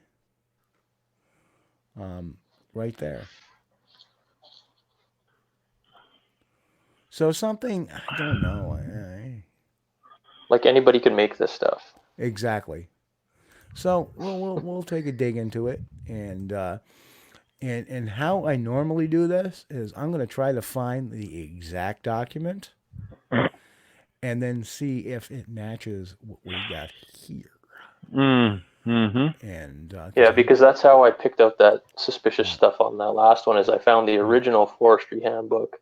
right there. So something, I don't know. Like anybody could make this stuff. Exactly. So we'll take a dig into it, and how I normally do this is I'm going to try to find the exact document, and then see if it matches what we got here. Mm-hmm. And because that's how I picked up that suspicious stuff on that last one. Is I found the original forestry handbook.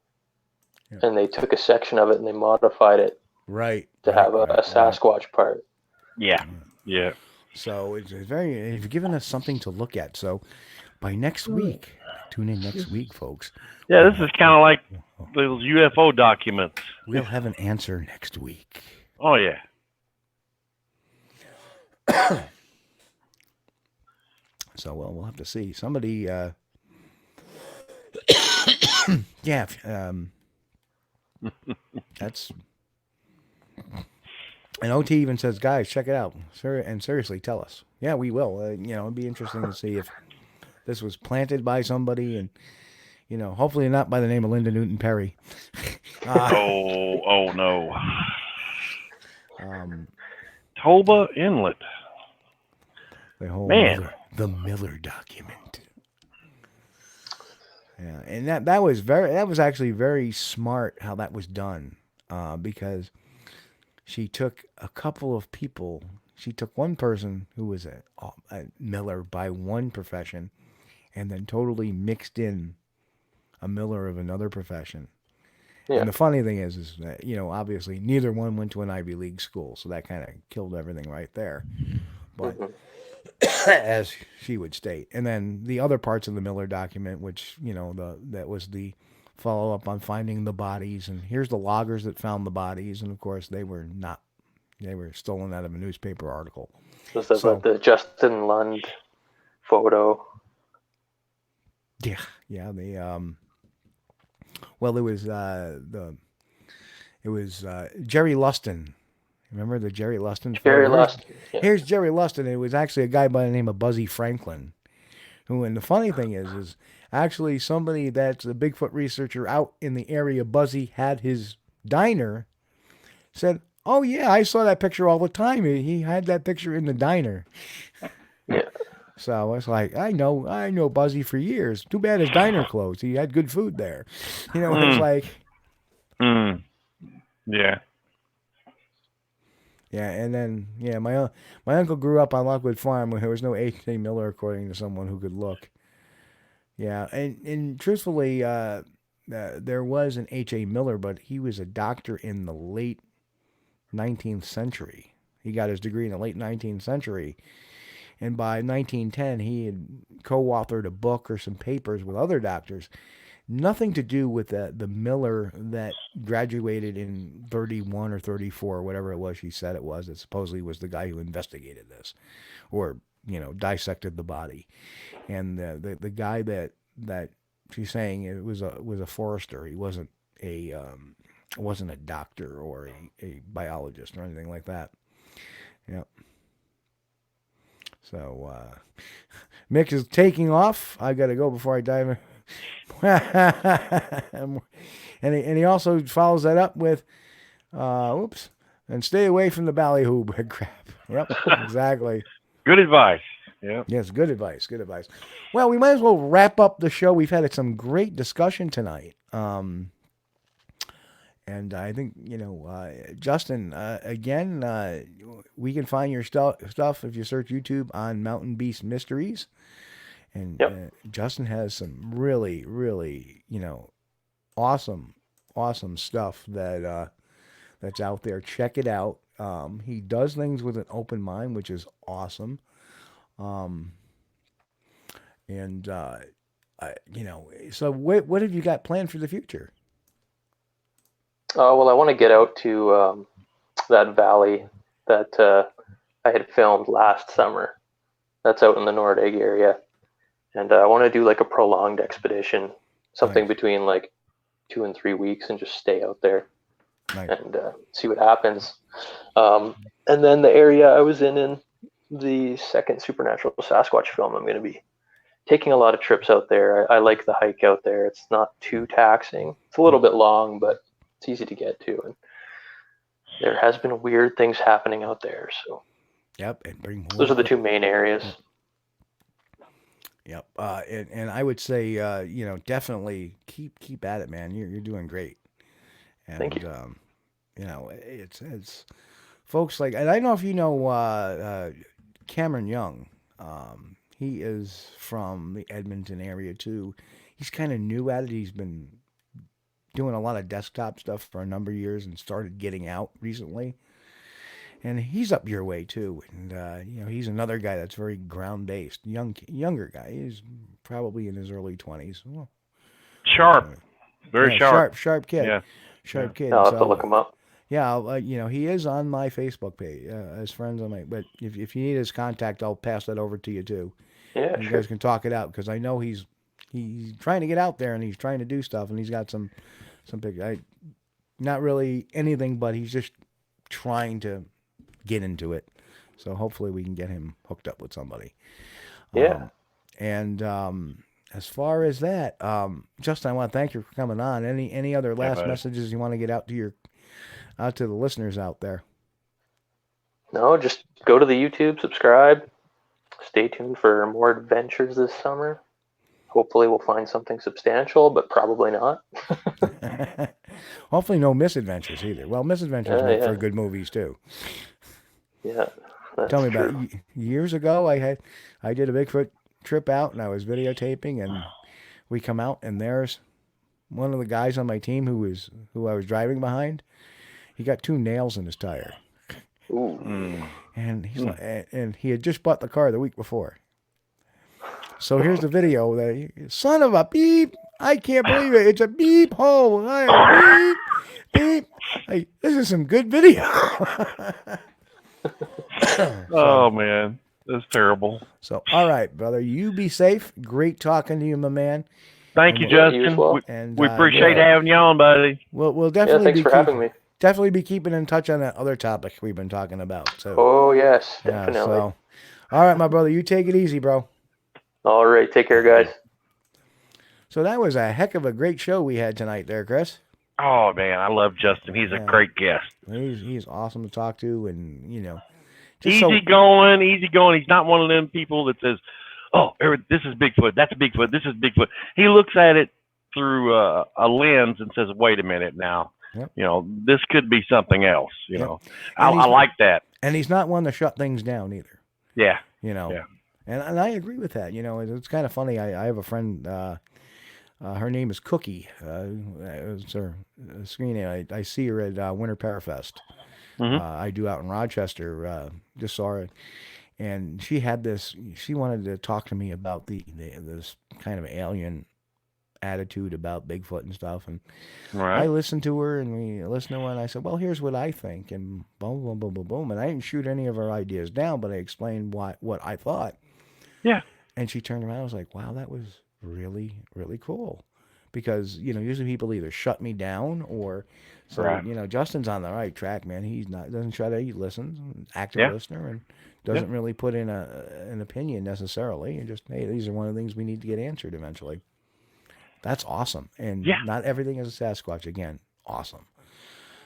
and they took a section of it and they modified it to have a Sasquatch part. Yeah. Yeah. So it's given us something to look at. So by next week, tune in next week, folks. Yeah, this is kind of like those UFO documents. We'll have an answer next week. Oh, yeah. So, we'll have to see. Somebody, yeah, that's, and OT even says, guys, check it out. And seriously, tell us. Yeah, we will. It'd be interesting to see if this was planted by somebody and, hopefully not by the name of Linda Newton Perry. Oh no. Toba Inlet. The whole the Miller document. Yeah, and that was actually very smart how that was done, because she took a couple of people. She took one person who was a Miller by one profession, and then totally mixed in a Miller of another profession. Yeah. And the funny thing is that, obviously neither one went to an Ivy League school, so that kind of killed everything right there. But as she would state, and then the other parts of the Miller document, which that was the follow up on finding the bodies, and here's the loggers that found the bodies, and of course they were stolen out of a newspaper article. Was that the Justin Lund photo? Yeah. Well, it was Jerry Lustin. Remember the Jerry Lustin? Jerry Lustin. Yeah. Here's Jerry Lustin. It was actually a guy by the name of Buzzy Franklin. And the funny thing is actually somebody that's a Bigfoot researcher out in the area Buzzy had his diner said, "Oh yeah, I saw that picture all the time. He had that picture in the diner." Yeah. So it's like, I know Buzzy for years. Too bad his diner closed. He had good food there. It's like. Yeah. Yeah, and then, my uncle grew up on Lockwood Farm where there was no H.A. Miller, according to someone who could look. Yeah, and truthfully, there was an H.A. Miller, but he was a doctor in the late 19th century. He got his degree in the late 19th century. And by 1910, he had co-authored a book or some papers with other doctors. Nothing to do with the Miller that graduated in 31 or 34, whatever it was she said it was. It supposedly was the guy who investigated this or, dissected the body. And the guy that she's saying it was a forester. He wasn't a doctor or a biologist or anything like that. Yep. So, Mick is taking off. I got to go before I dive in. and he also follows that up with, and stay away from the ballyhoo crap. Yep, exactly. Good advice. Yeah. Yes, good advice. Good advice. Well, we might as well wrap up the show. We've had some great discussion tonight. And I think, Justin, again, we can find your stuff if you search YouTube on Mountain Beast Mysteries. And Justin has some really, really, awesome stuff that's out there. Check it out. He does things with an open mind, which is awesome. So what have you got planned for the future? Well, I want to get out to that valley that I had filmed last summer. That's out in the Nordegg area. And I want to do like a prolonged expedition, something between like 2 and 3 weeks, and just stay out there and see what happens. And then the area I was in the second Supernatural Sasquatch film, I'm going to be taking a lot of trips out there. I like the hike out there. It's not too taxing. It's a little bit long, but it's easy to get to. And there has been weird things happening out there. So and bring more. Those are the two main areas. Yep. And I would say, definitely keep at it, man. You're doing great. And, thank you. It's folks like, and I don't know if you know Cameron Young. He is from the Edmonton area too. He's kind of new at it. He's been doing a lot of desktop stuff for a number of years and started getting out recently. And he's up your way too, and he's another guy that's very ground based, younger guy. He's probably in his early 20s. Well, sharp, very sharp, sharp kid. Yeah, sharp kid. I'll have to look him up. Yeah, he is on my Facebook page as friends on my. But if you need his contact, I'll pass that over to you too. Yeah, you sure. guys can talk it out because I know he's trying to get out there and he's trying to do stuff and he's got some big. Not really anything, but he's just trying to get into it. So hopefully we can get him hooked up with somebody. Yeah. As far as that, Justin, I want to thank you for coming on. Any other last messages you want to get out to the listeners out there? No, just go to the YouTube, subscribe. Stay tuned for more adventures this summer. Hopefully we'll find something substantial, but probably not. Hopefully no misadventures either. Well, misadventures make for good movies too. Yeah. Tell me about it. Years ago, I did a Bigfoot trip out and I was videotaping and we come out and there's one of the guys on my team who I was driving behind. He got 2 nails in his tire. Ooh. And he's like, and he had just bought the car the week before. So here's the video. Son of a beep! I can't believe it. It's a beep hole. Beep, beep. This is some good video. Oh man, that's terrible. So all right, brother, you be safe. Great talking to you, my man. Thank you, Justin. We appreciate having you on, buddy. We'll definitely. Thanks for having me. Definitely be keeping in touch on that other topic we've been talking about. So. Oh yes, definitely. So, all right, my brother, you take it easy, bro. All right, take care, guys. So that was a heck of a great show we had tonight there, Chris. Oh man, I love Justin. He's a great guest. He's awesome to talk to, and easy going. He's not one of them people that says, "Oh, this is Bigfoot. That's Bigfoot. This is Bigfoot." He looks at it through a lens and says, "Wait a minute now. Yep. This could be something else." I like that. And he's not one to shut things down either. Yeah. Yeah. And I agree with that. It's kind of funny. I have a friend. Her name is Cookie. It's her screen name. I see her at Winter Parafest. Mm-hmm. I do out in Rochester. Just saw her, and she had this. She wanted to talk to me about this kind of alien attitude about Bigfoot and stuff. And I listened to her, and we listened to her, and I said, "Well, here's what I think," and boom, boom, boom, boom, boom. And I didn't shoot any of her ideas down, but I explained what I thought. Yeah. And she turned around and was like, "Wow, that was really, really cool." Because, usually people either shut me down or, Justin's on the right track, man. Doesn't shut up, he listens, active listener, and doesn't really put in an opinion necessarily. And just, hey, these are one of the things we need to get answered eventually. That's awesome. And not everything is a Sasquatch. Again, awesome.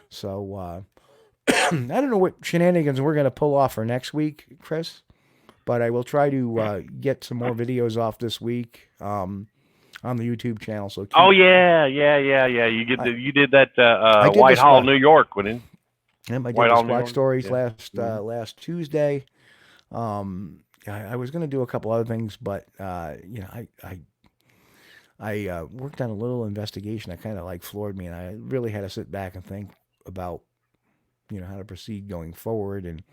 So, I don't know what shenanigans we're going to pull off for next week, Chris. But I will try to get some more videos off this week on the YouTube channel. So yeah. You did that Whitehall, New York, wouldn't you? Yeah, I did the Squatch stories last Tuesday. I was going to do a couple other things, but I worked on a little investigation that kind of floored me, and I really had to sit back and think about how to proceed going forward. And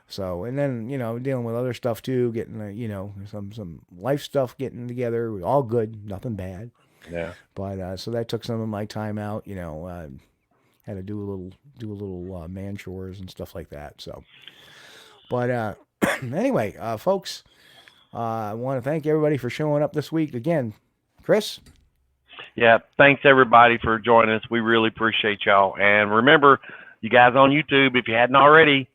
so, and then dealing with other stuff too, getting some life stuff getting together, all good, nothing bad. Yeah. But so that took some of my time out. Had to do a little man chores and stuff like that. So, but anyway, folks, I want to thank everybody for showing up this week again. Chris. Yeah, thanks everybody for joining us. We really appreciate y'all. And remember, you guys on YouTube, if you hadn't already,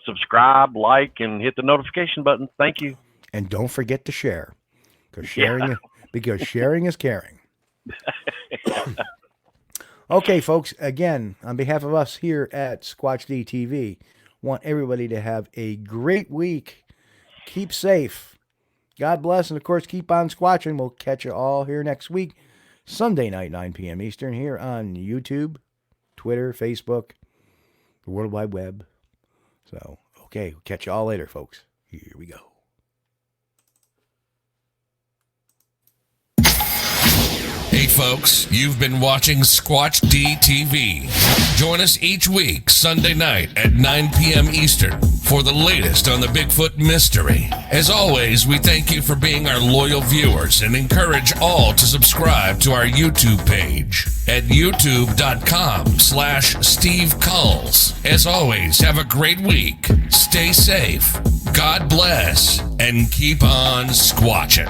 subscribe, like, and hit the notification button. Thank you. And don't forget to share, because sharing is caring. Okay, folks. Again, on behalf of us here at Squatch-D TV, want everybody to have a great week. Keep safe. God bless, and of course, keep on squatching. We'll catch you all here next week, Sunday night, 9 p.m. Eastern, here on YouTube, Twitter, Facebook, the World Wide Web. So, okay, we'll catch you all later, folks. Here we go. A folks. You've been watching Squatch-D TV. Join us each week, Sunday night at 9 p.m. Eastern, for the latest on the Bigfoot mystery. As always, we thank you for being our loyal viewers and encourage all to subscribe to our YouTube page at youtube.com/Steve Kulls. As always, have a great week. Stay safe. God bless. And keep on squatching.